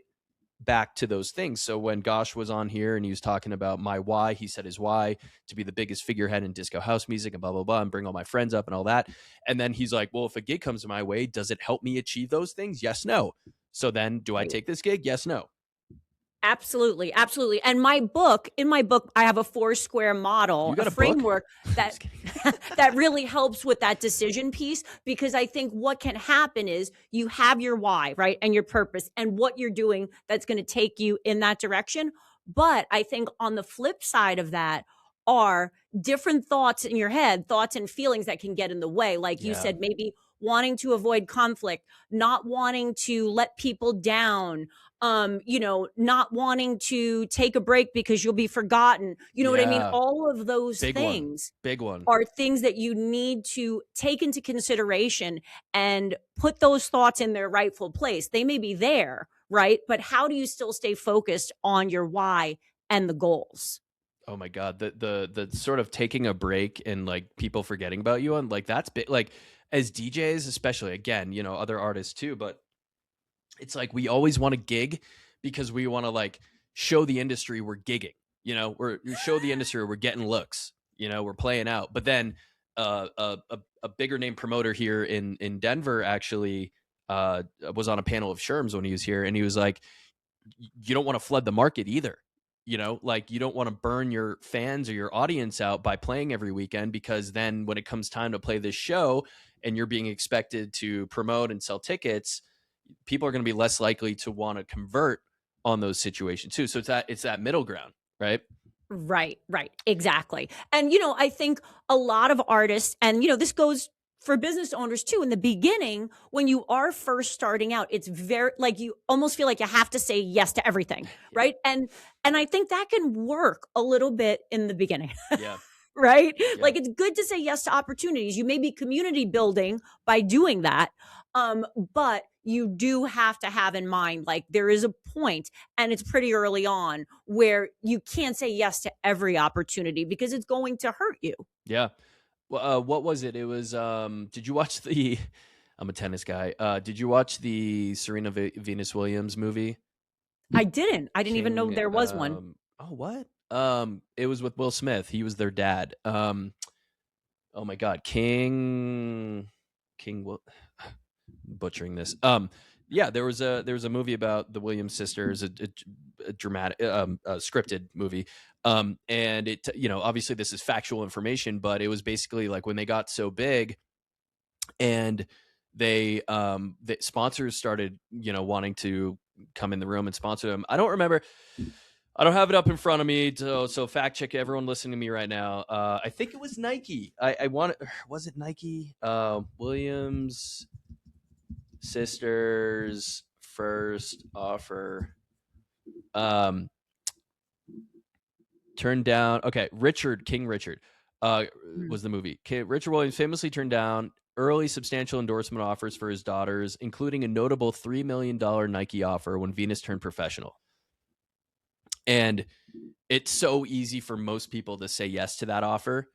back to those things. So when Gosh was on here and he was talking about my why, he said his why to be the biggest figurehead in disco house music and blah, blah, blah, and bring all my friends up and all that. And then he's like, well, if a gig comes my way, does it help me achieve those things? Yes, no. So then do I Right. take this gig? Yes, no. Absolutely, absolutely. And in my book, I have a 4 square model, You a got a book? framework that Just kidding. that really helps with that decision piece, because I think what can happen is you have your why, right? And your purpose and what you're doing that's going to take you in that direction. But I think on the flip side of that are different thoughts in your head, thoughts and feelings that can get in the way. Like you Yeah. said, maybe wanting to avoid conflict, not wanting to let people down, not wanting to take a break because you'll be forgotten. You know what I mean? Yeah. All of those Big one. things Big one. are things that you need to take into consideration and put those thoughts in their rightful place. They may be there, right? But how do you still stay focused on your why and the goals? Oh my god, the sort of taking a break and like people forgetting about you, and like that's big. Like as DJs, especially, again, other artists too, but it's like we always want to gig because we want to like show the industry we're gigging. We show the industry we're getting looks. We're playing out. But then a bigger name promoter here in Denver actually was on a panel of Sherms when he was here, and he was like, you don't want to flood the market either. Like you don't want to burn your fans or your audience out by playing every weekend, because then when it comes time to play this show and you're being expected to promote and sell tickets, people are going to be less likely to want to convert on those situations too. So it's that middle ground, right? Right, right. Exactly. And, I think a lot of artists, and, this goes for business owners too. In the beginning, when you are first starting out, it's very like you almost feel like you have to say yes to everything, Yeah. right? And I think that can work a little bit in the beginning. Yeah. Right? Yeah. Like it's good to say yes to opportunities. You may be community building by doing that. But you do have to have in mind, like there is a point, and it's pretty early on, where you can't say yes to every opportunity because it's going to hurt you. Yeah. Well, what was it? It was. Did you watch the? I'm a tennis guy. Did you watch the Serena Venus Williams movie? I didn't even know King. there was one. Oh, what? It was with Will Smith. He was their dad. Oh my God, King. Butchering this. Yeah, there was a movie about the Williams sisters, a dramatic, a scripted movie. And it, obviously this is factual information, but it was basically like when they got so big, and the sponsors started, wanting to come in the room and sponsor them. I don't remember. I don't have it up in front of me, so fact check everyone listening to me right now. I think it was Nike. I want, was it Nike? Williams sisters first offer, um turned down. Okay, King Richard. Mhm. was the movie. Richard Williams famously turned down early substantial endorsement offers for his daughters, including a notable $3 million Nike offer when Venus turned professional. And it's so easy for most people to say yes to that offer.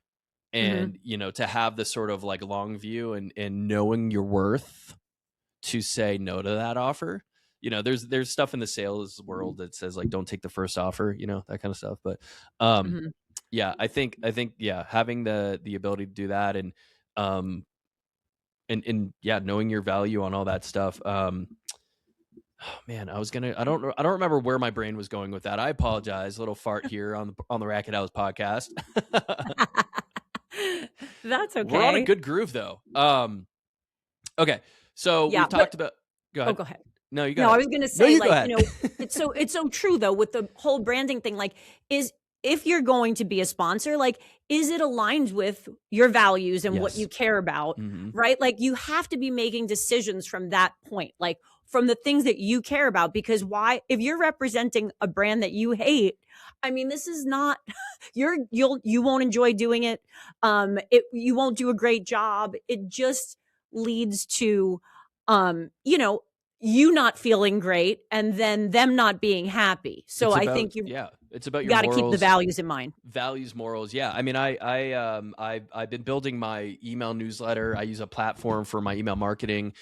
And, Mhm. to have this sort of like long view and knowing your worth to say no to that offer. There's stuff in the sales world that says like, don't take the first offer, that kind of stuff. But, Mhm. yeah, I think, yeah, having the ability to do that um, and yeah, knowing your value on all that stuff. Oh, man, I don't remember where my brain was going with that. I apologize. A little fart here on the Racket House podcast. That's We're on a okay. good groove though. Okay. So Yeah, we've but talked about. Go oh, ahead. go ahead. No, you go No, I ahead. was gonna No, say, you go like, ahead. it's so true though with the whole branding thing. Like, is if you're going to be a sponsor, like, is it aligned with your values and what you Yes. care about, Hmm. right? Like, you have to be making decisions from that point, like from the things that you care about. Because why, if you're representing a brand that you hate, I mean, this is not you won't enjoy doing it. You won't do a great job. It just leads to you know, you not feeling great and then them not being happy. So It's I about think you yeah. It's about your got to keep the morals, values in mind. values, morals. Yeah. I mean, I've been building my email newsletter. I use a platform for my email marketing.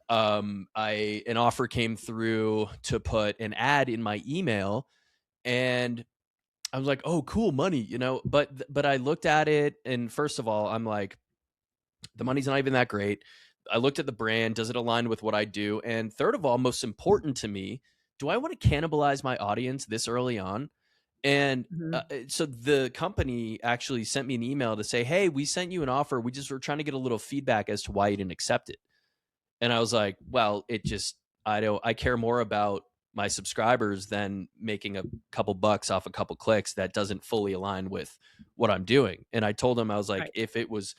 An offer came through to put an ad in my email, and I was like, oh, cool, money, but I looked at it, and first of all, I'm like, the money's not even that great. I looked at the brand. Does it align with what I do? And third of all, most important to me, do I want to cannibalize my audience this early on? And Mhm. so the company actually sent me an email to say, hey, we sent you an offer. We just were trying to get a little feedback as to why you didn't accept it. And I was like, well, I care more about my subscribers than making a couple bucks off a couple clicks that doesn't fully align with what I'm doing. And I told him, I was like, Right. if it was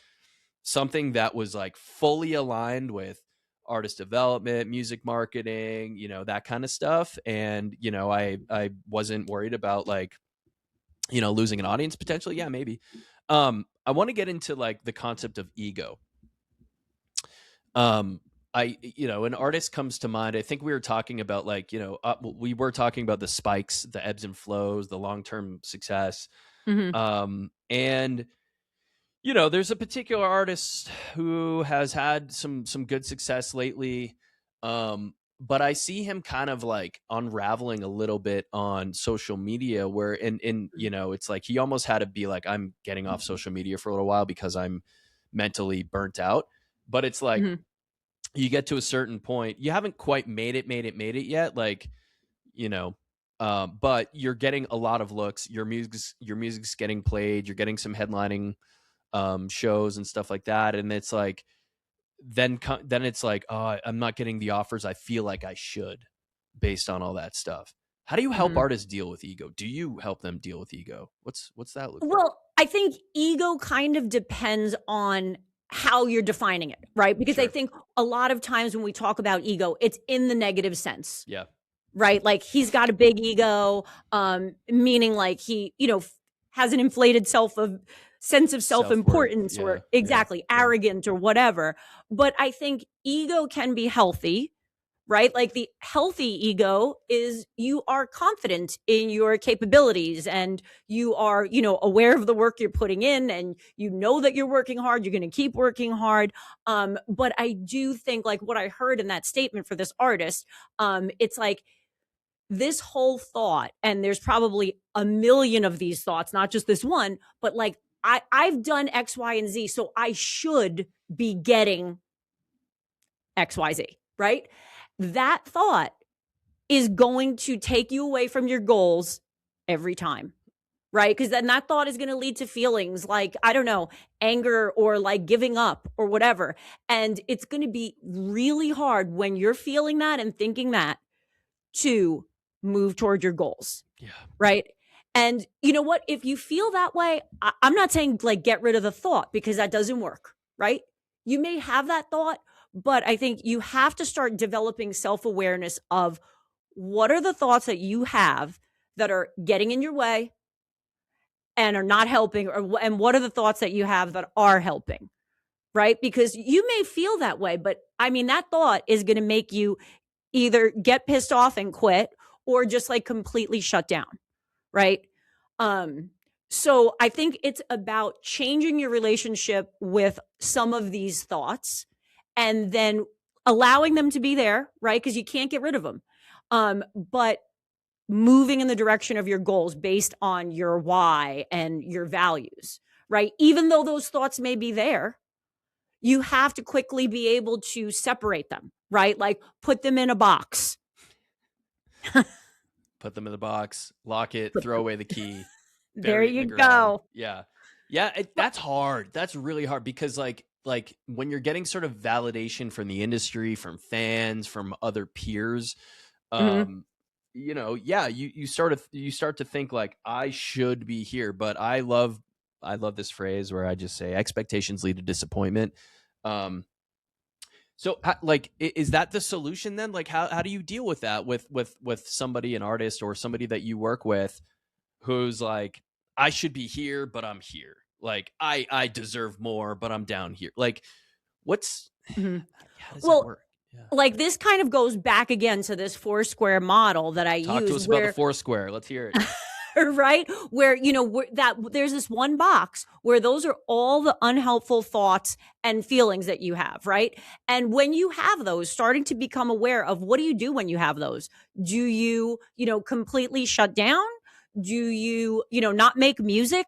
something that was like fully aligned with artist development, music marketing, that kind of stuff, and I wasn't worried about like, losing an audience potentially, yeah, maybe. I want to get into like the concept of ego. um an artist comes to mind. I think we were talking about like, we were talking about the spikes, the ebbs and flows, the long-term success. Mhm. And there's a particular artist who has had some good success lately. But I see him kind of like unraveling a little bit on social media, where in it's like he almost had to be like, I'm getting off social media for a little while because I'm mentally burnt out. But it's like, Mhm. you get to a certain point, you haven't quite made it yet, like, you know but you're getting a lot of looks, your music's getting played, you're getting some headlining shows and stuff like that, and it's like, then it's like, oh, I'm not getting the offers I feel like I should, based on all that stuff. How do you help Mhm. artists deal with ego? Do you help them deal with ego? What's that look like? Well, I think ego kind of depends on how you're defining it, right? Because I Sure. think a lot of times when we talk about ego, it's in the negative sense. Yeah. Right? Like, he's got a big ego, meaning like he, has an inflated sense of Self-worth. self-importance, Yeah. or Yeah. exactly, Yeah. arrogant or whatever. But I think ego can be healthy, right? Like, the healthy ego is you are confident in your capabilities, and you are, aware of the work you're putting in, and you know that you're working hard, you're going to keep working hard. But I do think, like, what I heard in that statement for this artist, it's like, this whole thought, and there's probably a million of these thoughts, not just this one, but like, I've done X, Y, and Z, so I should be getting XYZ, right? That thought is going to take you away from your goals every time, right? Because then that thought is going to lead to feelings like, I don't know, anger, or like giving up or whatever. And it's going to be really hard when you're feeling that and thinking that to move toward your goals, Yeah. right? And you know what? If you feel that way, I'm not saying like get rid of the thought, because that doesn't work, right? You may have that thought, but I think you have to start developing self awareness of what are the thoughts that you have that are getting in your way, and are not helping, and what are the thoughts that you have that are helping, right? Because you may feel that way, but I mean, that thought is going to make you either get pissed off and quit or just like completely shut down, right? Um, so I think it's about changing your relationship with some of these thoughts and then allowing them to be there, right? Because you can't get rid of them. But moving in the direction of your goals based on your why and your values, right? Even though those thoughts may be there, you have to quickly be able to separate them, right? Like put them in a box. Put them in the box, lock it, Put throw them- away the key, there bury it in the you ground. go. Yeah. Yeah, that's hard. That's really hard because like when you're getting sort of validation from the industry, from fans, from other peers, Mm-hmm. yeah, you start to think like I should be here, but I love this phrase where I just say expectations lead to disappointment. So like is that the solution then? Like how do you deal with that with somebody, an artist or somebody that you work with who's like I should be here but I'm here. Like I deserve more but I'm down here. Like what's Mm-hmm. how does that Well, work? Yeah. like this kind of goes back again to this four square model that I Talk to use us about the where four square. Let's hear it. right, where that there's this one box where those are all the unhelpful thoughts and feelings that you have, right? And when you have those, starting to become aware of what do you do when you have those? Do you completely shut down? Do you not make music?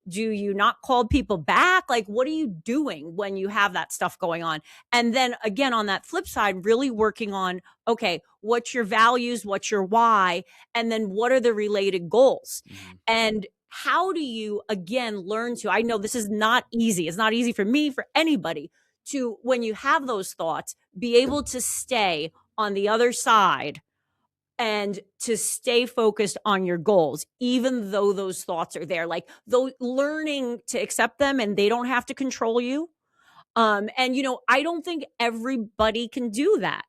Do you not call people back? Like, what are you doing when you have that stuff going on? And then again, on that flip side, really working on, okay, what's your values? What's your why? And then what are the related goals? Mm-hmm. And how do you again learn to, I know this is not easy. It's not easy for me, for anybody, to when you have those thoughts, be able to stay on the other side and to stay focused on your goals, even though those thoughts are there. Like though learning to accept them and they don't have to control you. And I don't think everybody can do that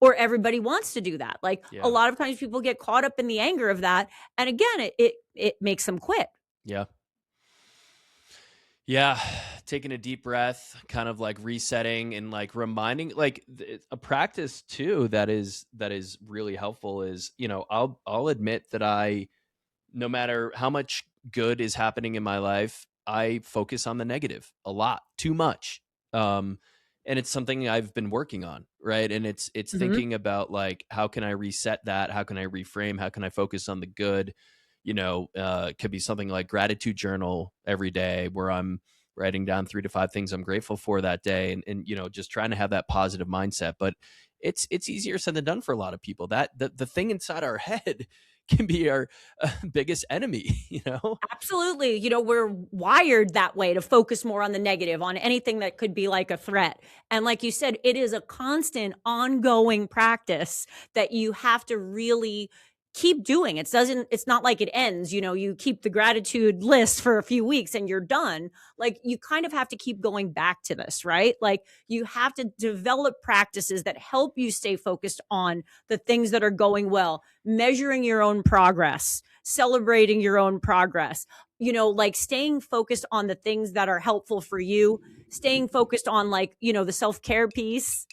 or everybody wants to do that. Like a Yeah. lot of times people get caught up in the anger of that. And again, it makes them quit. Yeah. Yeah, taking a deep breath, kind of like resetting and like reminding, like a practice too that is really helpful is, I'll admit that no matter how much good is happening in my life, I focus on the negative a lot, too much. And it's something I've been working on, right? And it's Mhm. thinking about like how can I reset that? How can I reframe? How can I focus on the good? It could be something like gratitude journal every day where I'm writing down 3 to 5 things I'm grateful for that day and just trying to have that positive mindset. But it's easier said than done for a lot of people. That the thing inside our head can be our biggest enemy. Absolutely. We're wired that way to focus more on the negative, on anything that could be like a threat. And like you said, it is a constant, ongoing practice that you have to really keep doing. It's not like it ends. You keep the gratitude list for a few weeks and you're done. Like you kind of have to keep going back to this, right? Like you have to develop practices that help you stay focused on the things that are going well, measuring your own progress, celebrating your own progress, like staying focused on the things that are helpful for you, staying focused on like, the self-care piece.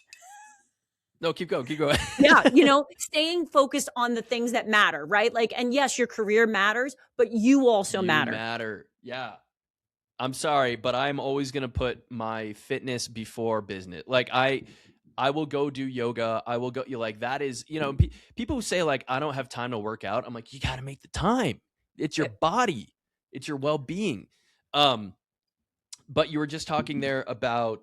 No, keep going, keep going. Yeah, staying focused on the things that matter, right? Like, and yes, your career matters, but you also You matter. matter. Yeah. I'm sorry, but I'm always going to put my fitness before business. Like I will go do yoga. I will go you like that is, people who say like I don't have time to work out. I'm like you got to make the time. It's your body. It's your well-being. But you were just talking there about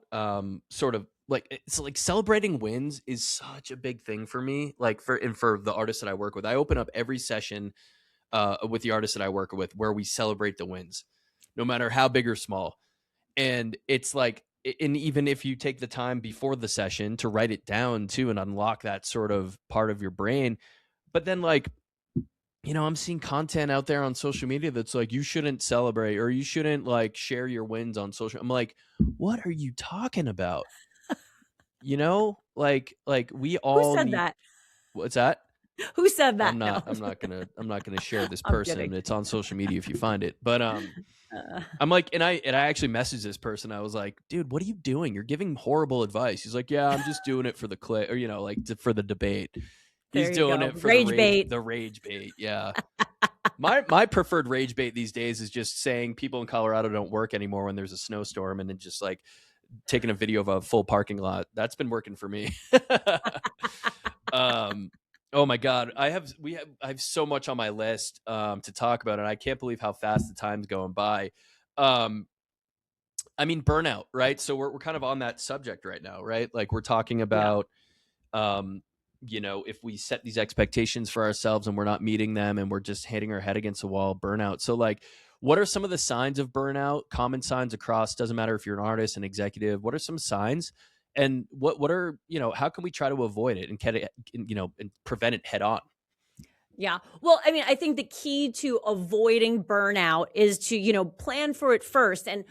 sort of like it's like celebrating wins is such a big thing for me. Like for the artists that I work with. I open up every session with the artists that I work with where we celebrate the wins, no matter how big or small. And it's like, and even if you take the time before the session to write it down too and unlock that sort of part of your brain, but then like, I'm seeing content out there on social media that's like, you shouldn't celebrate or you shouldn't like share your wins on social. I'm like, what are you talking about? Like we Who all said need, that? what's that? Who said that? I'm No, not I'm not gonna share this I'm kidding. person. It's on social media if you find it. But Uh, I'm like, and I actually messaged this person. I was like, dude, what are you doing? You're giving horrible advice. He's like, yeah, I'm just doing it for the clip, or like for the debate. He's there you doing go. it for Rage bait. the rage bait. Yeah. My preferred rage bait these days is just saying people in Colorado don't work anymore when there's a snowstorm, and then just like taking a video of a full parking lot. That's been working for me. Oh my God. I have so much on my list to talk about, and I can't believe how fast the time's going by. Um, I mean, burnout, right? So we're kind of on that subject right now, right? Like we're talking Yeah. about, um, if we set these expectations for ourselves and we're not meeting them and we're just hitting our head against the wall, burnout. So like, what are some of the signs of burnout? Common signs across, doesn't matter if you're an artist, an executive, what are some signs? And what are, how can we try to avoid it and get it, and prevent it head on? Yeah. Well, I mean, I think the key to avoiding burnout is to, plan for it first and,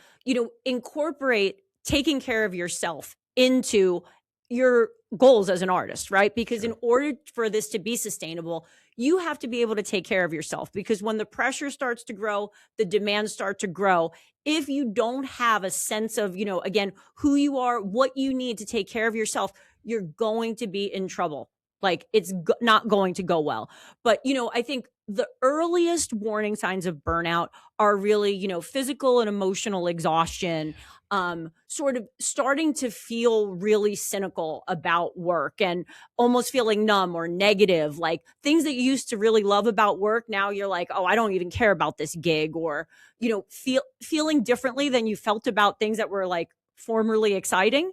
incorporate taking care of yourself into your goals as an artist, right? Because in Sure. order for this to be sustainable, you have to be able to take care of yourself because when the pressure starts to grow, the demands start to grow. If you don't have a sense of, again, who you are, what you need to take care of yourself, you're going to be in trouble. Like it's not going to go well. But, I think the earliest warning signs of burnout are really, physical and emotional exhaustion, sort of starting to feel really cynical about work and almost feeling numb or negative, like things that you used to really love about work. Now you're like, oh, I don't even care about this gig, or, feeling differently than you felt about things that were like formerly exciting.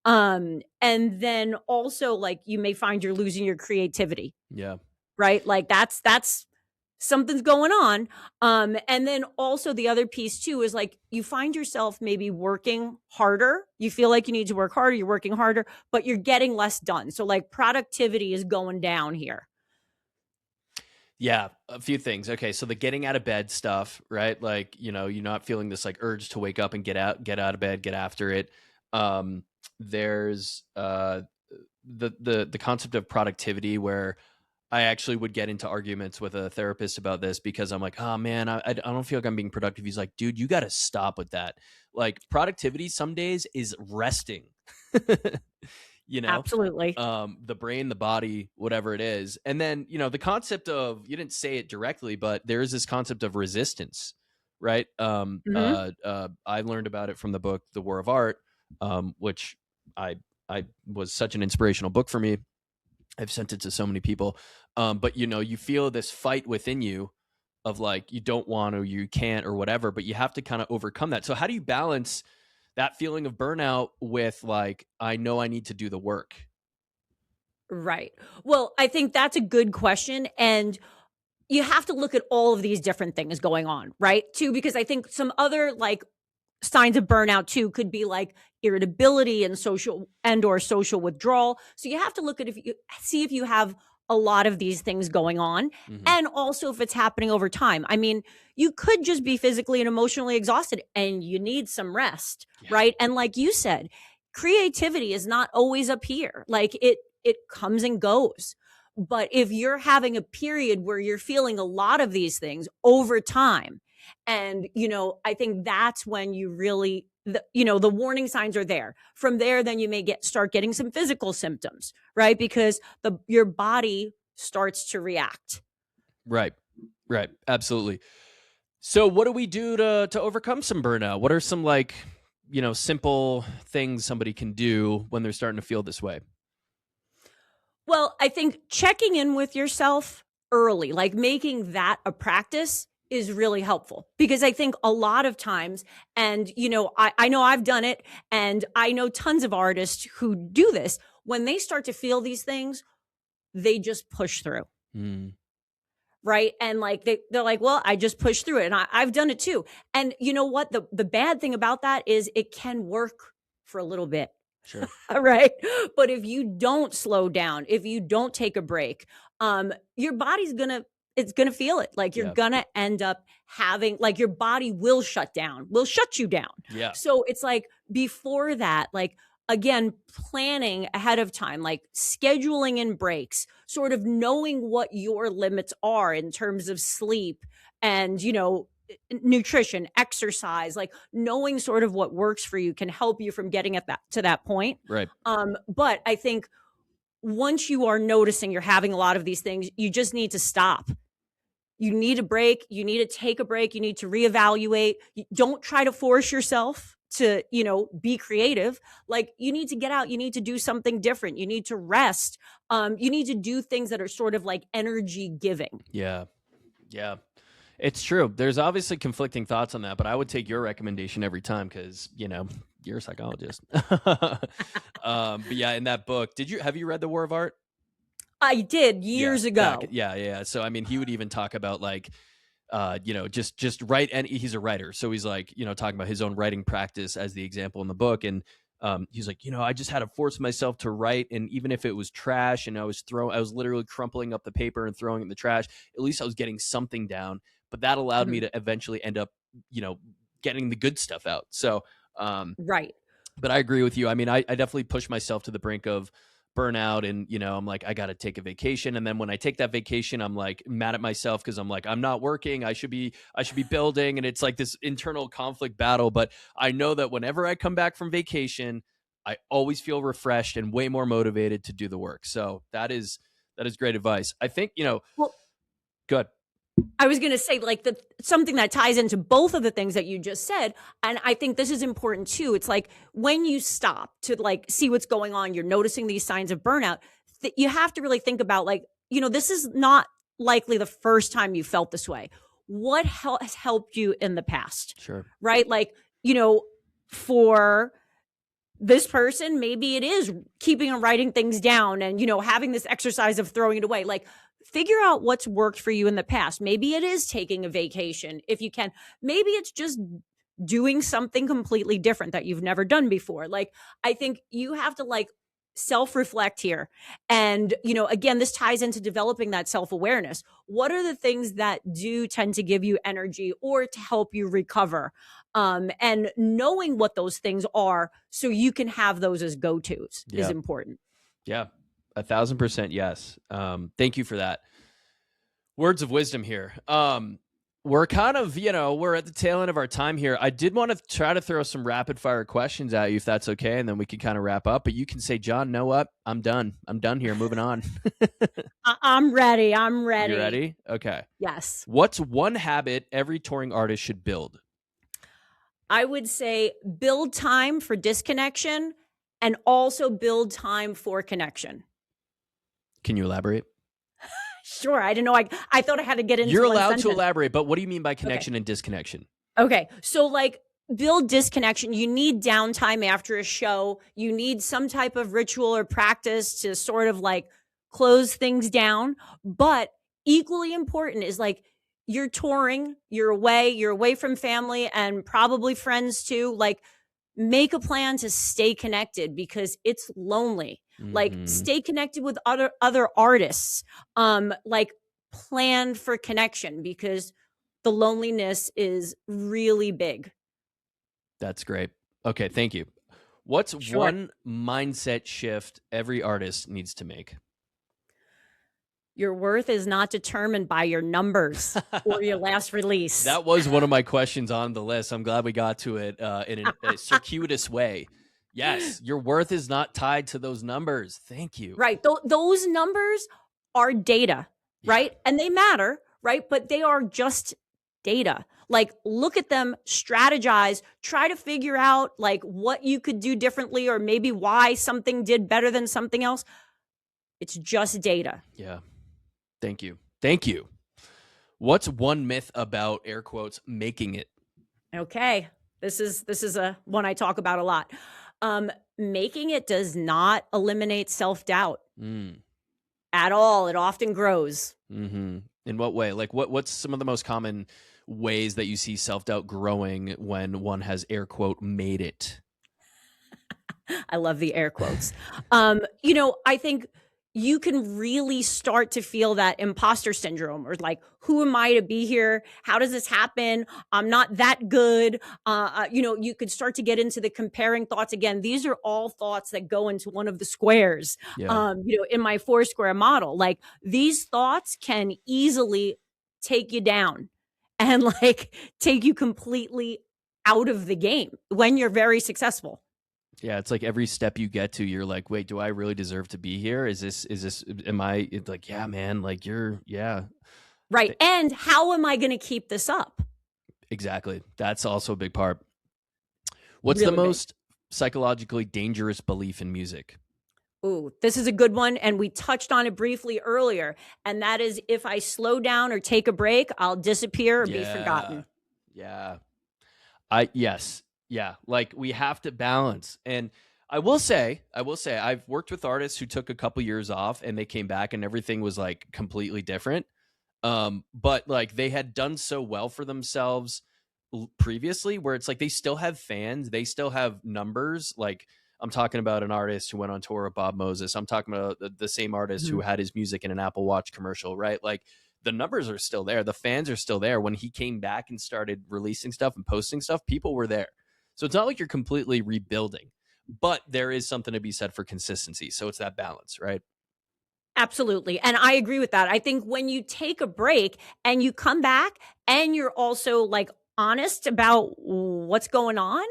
And then also like you may find you're losing your creativity, Yeah. right? Like that's something's going on. And then also the other piece too is like you find yourself maybe working harder. You feel like you need to work harder, you're working harder, but you're getting less done. So like productivity is going down here. Yeah, a few things. Okay, so the getting out of bed stuff, right? Like, you're not feeling this like urge to wake up and get out of bed, get after it. There's the concept of productivity where I actually would get into arguments with a therapist about this because I'm like, oh man, I don't feel like I'm being productive. He's like, dude, you got to stop with that. Like productivity some days is resting. you know Absolutely. the brain, the body, whatever it is. And then the concept of, you didn't say it directly, but there is this concept of resistance, right? Hmm. I learned about it from the book The War of Art, which I was such an inspirational book for me. I've sent it to so many people. But you feel this fight within you of like, you don't want to, you can't, or whatever, but you have to kind of overcome that. So how do you balance that feeling of burnout with like, I know I need to do the work? Right. Well, I think that's a good question. And you have to look at all of these different things going on, right? Too, because I think some other like signs of burnout too could be like irritability and social withdrawal. So you have to look at if you see if you have a lot of these things going on Hmm. and also if it's happening over time. I mean, you could just be physically and emotionally exhausted and you need some rest, Yeah. right? And like you said, creativity is not always up here. Like it comes and goes. But if you're having a period where you're feeling a lot of these things over time, and, I think that's when you really, the warning signs are there. From there, then you may start getting some physical symptoms, right? Because your body starts to react. Right. Right. Absolutely. So what do we do to overcome some burnout? What are some like, simple things somebody can do when they're starting to feel this way? Well, I think checking in with yourself early, like making that a practice is really helpful because I think a lot of times, and I know I've done it, and I know tons of artists who do this. When they start to feel these things, they just push through. Mm, Right. And like they're like, well, I just pushed through it. And I've done it too. And you know what? The bad thing about that is it can work for a little bit. sure. Right. But if you don't slow down, if you don't take a break, your body's it's gonna feel it. Like you're Yeah. gonna end up having like your body will shut down, will shut you down. Yeah. So it's like before that, like again, planning ahead of time, like scheduling in breaks, sort of knowing what your limits are in terms of sleep and, nutrition, exercise, like knowing sort of what works for you can help you from getting at that to that point. Right. But I think once you are noticing you're having a lot of these things, you just need to stop. You need a break. You need to take a break. You need to reevaluate. Don't try to force yourself to, be creative. Like, you need to get out. You need to do something different. You need to rest. You need to do things that are sort of like energy giving. Yeah. Yeah. It's true. There's obviously conflicting thoughts on that, but I would take your recommendation every time because, you're a psychologist. But yeah, in that book, have you read The War of Art? I did years ago. Yeah. So, I mean, he would even talk about like, just write. And he's a writer. So he's like, talking about his own writing practice as the example in the book. And he's like, I just had to force myself to write. And even if it was trash and I was literally crumpling up the paper and throwing it in the trash, at least I was getting something down. But that allowed me to eventually end up, getting the good stuff out. So, right. But I agree with you. I mean, I definitely push myself to the brink of burnout, and I'm like, I got to take a vacation. And then when I take that vacation, I'm like mad at myself because I'm like, I'm not working. I should be building. And it's like this internal conflict battle. But I know that whenever I come back from vacation, I always feel refreshed and way more motivated to do the work. So that is great advice. I think, well, good. I was going to say, like, something that ties into both of the things that you just said. And I think this is important too. It's like when you stop to like see what's going on, you're noticing these signs of burnout. You have to really think about like, this is not likely the first time you felt this way. What has helped you in the past? Sure. Right? Like, for this person, maybe it is keeping and writing things down and, having this exercise of throwing it away. Like, figure out what's worked for you in the past. Maybe it is taking a vacation if you can. Maybe it's just doing something completely different that you've never done before. Like, I think you have to like self-reflect here. And, again, this ties into developing that self-awareness. What are the things that do tend to give you energy or to help you recover? And knowing what those things are so you can have those as go-tos is important. Yeah. 1,000% yes. Thank you for that. Words of wisdom here. We're kind of, we're at the tail end of our time here. I did want to try to throw some rapid fire questions at you if that's okay. And then we can kind of wrap up, but you can say, John, know what? I'm done. I'm done here. Moving on. I'm ready. You ready? Okay. Yes. What's one habit every touring artist should build? I would say build time for disconnection and also build time for connection. Can you elaborate? Sure. I didn't know. I thought I had to get into. You're allowed to elaborate, but what do you mean by connection and disconnection? Okay. So like build disconnection. You need downtime after a show. You need some type of ritual or practice to sort of like close things down. But equally important is like you're touring, you're away from family and probably friends too. Like make a plan to stay connected because it's lonely. Like stay connected with other artists. Like plan for connection because the loneliness is really big. That's great. Okay, thank you. What's one mindset shift every artist needs to make? Your worth is not determined by your numbers or your last release. That was one of my questions on the list. I'm glad we got to it in a circuitous way. Yes, your worth is not tied to those numbers. Thank you. Right. Those numbers are data, right? And they matter, right? But they are just data. Like look at them, strategize, try to figure out like what you could do differently or maybe why something did better than something else. It's just data. Yeah. Thank you. Thank you. What's one myth about air quotes making it? Okay. This is a one I talk about a lot. Making it does not eliminate self-doubt at all. It often grows. In what way? Like what's some of the most common ways that you see self-doubt growing when one has air quote made it? I love the air quotes. I think you can really start to feel that imposter syndrome, or like, who am I to be here? How does this happen? I'm not that good. You could start to get into the comparing thoughts again. These are all thoughts that go into one of the squares, Yeah. in my 4 square model. Like, these thoughts can easily take you down and like take you completely out of the game when you're very successful. Yeah, it's like every step you get to, you're like, wait, do I really deserve to be here? Am I it's like, yeah, man, like yeah, Right. And how am I going to keep this up? exactly. That's also a big part. What's the Really big. most psychologically dangerous belief in music? Ooh, this is a good one. And we touched on it briefly earlier. And that is, if I slow down or take a break, I'll disappear or be Yeah. forgotten. Yeah. Yes. Yeah. Like, we have to balance. And I will say, I've worked with artists who took a couple years off and they came back and everything was like completely different. But like, they had done so well for themselves previously, where it's like they still have fans, they still have numbers. Like, I'm talking about an artist who went on tour with Bob Moses. I'm talking about the same artist who Mhm. had his music in an Apple Watch commercial, right? Like, the numbers are still there, the fans are still there. When he came back and started releasing stuff and posting stuff, people were there. So it's not like you're completely rebuilding, but there is something to be said for consistency. So it's that balance, right? Absolutely. And I agree with that. I think when you take a break and you come back and you're also like honest about what's going on,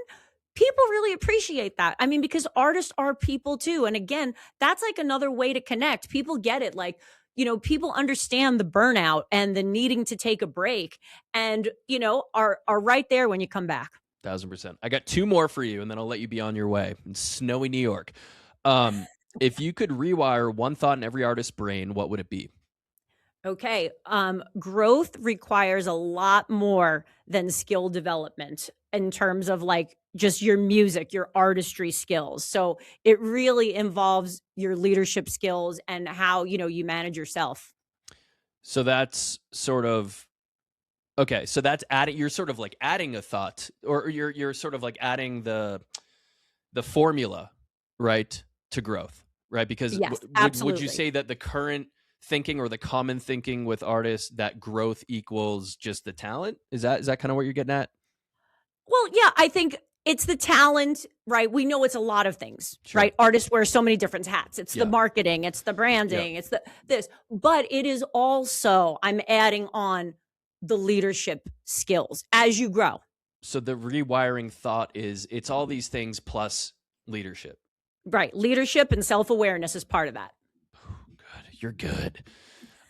people really appreciate that. I mean, because artists are people too. And again, that's like another way to connect. People get it. Like, people understand the burnout and the needing to take a break, and, are right there when you come back. 1,000%. I got two more for you, and then I'll let you be on your way in snowy New York. Um, if you could rewire one thought in every artist's brain, what would it be? Okay. Growth requires a lot more than skill development in terms of like just your music, your artistry skills. So it really involves your leadership skills and how, you manage yourself. So that's sort of okay. So that's adding. You're sort of like adding a thought, or you're sort of like adding the formula, right, to growth, right? Because Yes, would you absolutely. say that the current thinking or the common thinking with artists, that growth equals just the talent? Is that kind of what you're getting at? Well, yeah, I think it's the talent, right? We know it's a lot of things, Sure. right? Artists wear so many different hats. It's the Yeah. marketing, it's the Yeah. branding, it's the this, but it is also, I'm adding on the leadership skills as you grow. So the rewiring thought is it's all these things plus leadership. Right. Leadership and self-awareness is part of that. Good. You're good.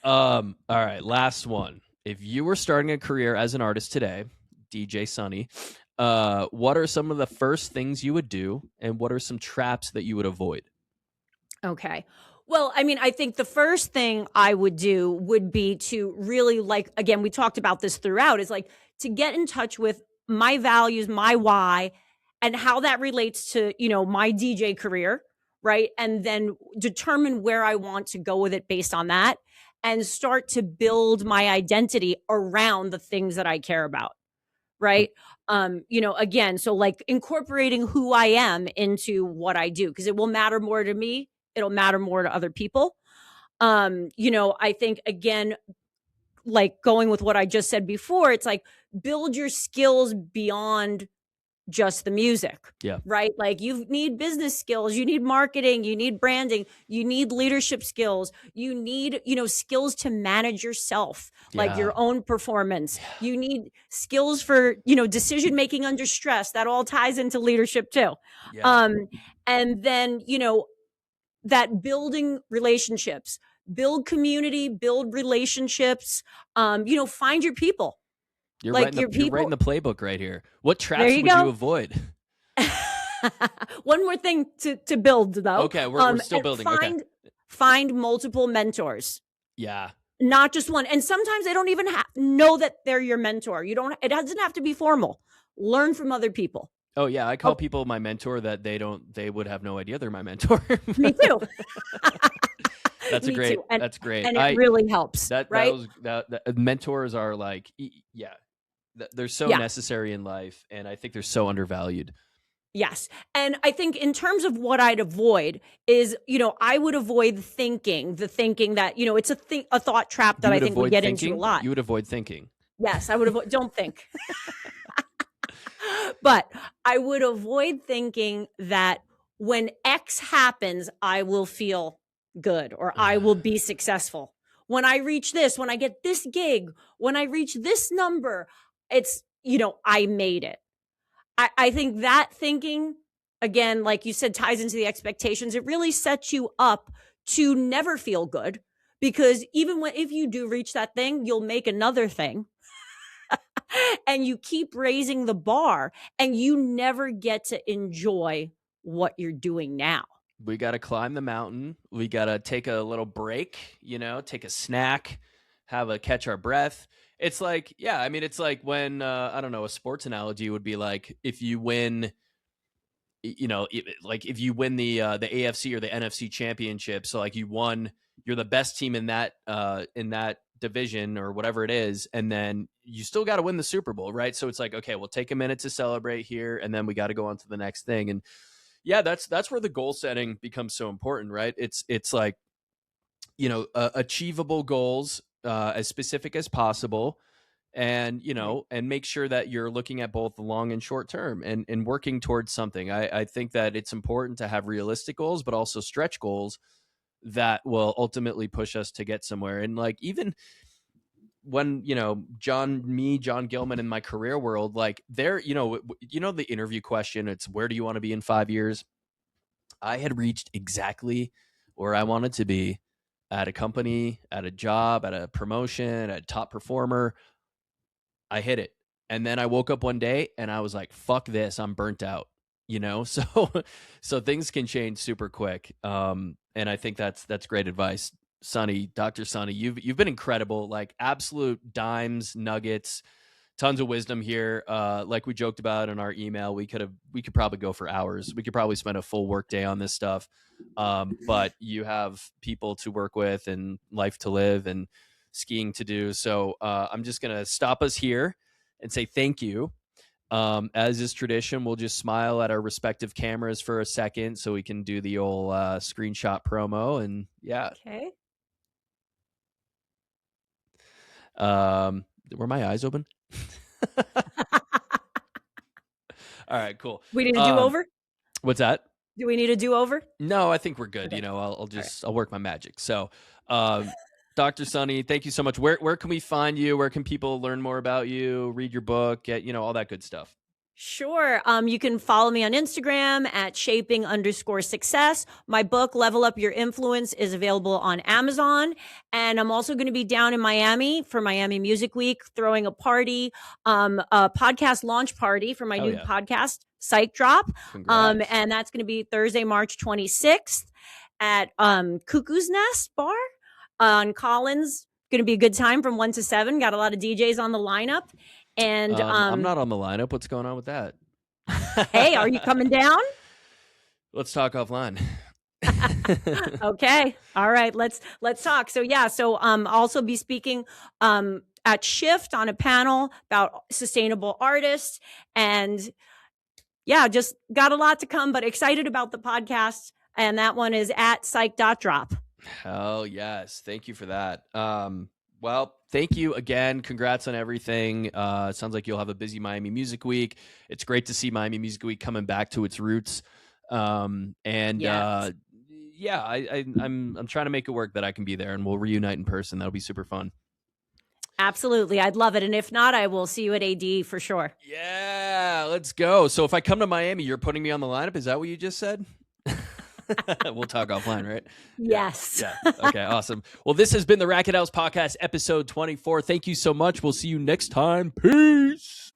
All right, last one. If you were starting a career as an artist today, DJ Sunny, what are some of the first things you would do, and what are some traps that you would avoid? Okay. Well, I mean, I think the first thing I would do would be to really, like, again, we talked about this throughout, is like to get in touch with my values, my why, and how that relates to, my DJ career, right? And then determine where I want to go with it based on that, and start to build my identity around the things that I care about. Oh, Right. Again, so like incorporating who I am into what I do, because it will matter more to me. It'll matter more to other people. I think, again, like going with what I just said before, it's like build your skills beyond just the music, yeah, right? Like, you need business skills, you need marketing, you need branding, you need leadership skills, you need, skills to manage yourself, like yeah, your own performance. You need skills for, decision making under stress. That all ties into leadership too. yeah. Um, and then, that building relationships, build community, build relationships, find your people, You're like writing the your you're writing people. the playbook right here. What There traps you would you go. avoid? One more thing to build though. Okay, we're still And building. Okay, find multiple mentors, yeah. not just one. And sometimes they don't even know that they're your mentor. You don't. It doesn't have to be formal. Learn from other people. Oh yeah, I call Oh, people my mentor that they would have no idea they're my mentor. me too. That's a Me great. too. And That's great. and it really helps, That right? was that mentors are like yeah, they're so Yeah. necessary in life, and I think they're so undervalued. Yes. And I think in terms of what I'd avoid is, I would avoid the thinking that, it's a thought trap that You I would think we avoid get into a thinking? lot. You would avoid thinking. Yes, I would avoid, don't think. But I would avoid thinking that when X happens, I will feel good or I will be successful. When I reach this, when I get this gig, when I reach this number, it's, I made it. I think that thinking, again, like you said, ties into the expectations. It really sets you up to never feel good, because even if you do reach that thing, you'll make another thing and you keep raising the bar and you never get to enjoy what you're doing now. We got to climb the mountain. We got to take a little break, take a snack, catch our breath. It's like, yeah, I mean, it's like when, I don't know, a sports analogy would be like, if you win, like if you win the AFC or the NFC championship. So like you're the best team in that division or whatever it is. And then you still got to win the Super Bowl, right? So it's like, okay, we'll take a minute to celebrate here. And then we got to go on to the next thing. And yeah, that's where the goal setting becomes so important, right? It's like, achievable goals, as specific as possible, and and make sure that you're looking at both the long and short term and working towards something. I think that it's important to have realistic goals, but also stretch goals that will ultimately push us to get somewhere. And like, even when John Gilman in my career world, like there, the interview question, it's where do you want to be in 5 years? I had reached exactly where I wanted to be at a company, at a job, at a promotion, at a top performer. I hit it. And then I woke up one day and I was like, fuck this, I'm burnt out, so things can change super quick. And I think that's great advice. Dr. Sunni, you've been incredible, like absolute dimes, nuggets, tons of wisdom here. Like we joked about in our email, we could probably go for hours. We could probably spend a full work day on this stuff. But you have people to work with and life to live and skiing to do. So I'm just going to stop us here and say thank you. As is tradition, we'll just smile at our respective cameras for a second so we can do the old screenshot promo. And yeah. Okay. Were my eyes open? All right, cool. We need a do-over? What's that? Do we need a do-over? No, I think we're good. Okay. I'll work my magic. So, Dr. Sunni, thank you so much. Where can we find you? Where can people learn more about you, read your book, get, all that good stuff? Sure. You can follow me on Instagram at shaping_success. My book, Level Up Your Influence, is available on Amazon. And I'm also going to be down in Miami for Miami Music Week, throwing a party, a podcast launch party for my new podcast, Psych Drop. And that's going to be Thursday, March 26th at Cuckoo's Nest Bar on Collins. Going to be a good time from 1 to 7. Got a lot of DJs on the lineup. And I'm not on the lineup. What's going on with that? Hey, are you coming down? Let's talk offline. Okay. All right. Let's talk. So yeah. So I'll also be speaking at Shift on a panel about sustainable artists, and yeah, just got a lot to come, but excited about the podcast. And that one is at psych.drop. Hell yes. Thank you for that. Well, thank you again. Congrats on everything. It sounds like you'll have a busy Miami Music Week. It's great to see Miami Music Week coming back to its roots. I'm trying to make it work that I can be there, and we'll reunite in person. That'll be super fun. Absolutely. I'd love it. And if not, I will see you at AD for sure. Yeah, let's go. So if I come to Miami, you're putting me on the lineup. Is that what you just said? We'll talk offline, right? Yes. Yeah. Okay, awesome. Well, this has been the Racket House Podcast, episode 24. Thank you so much. We'll see you next time. Peace.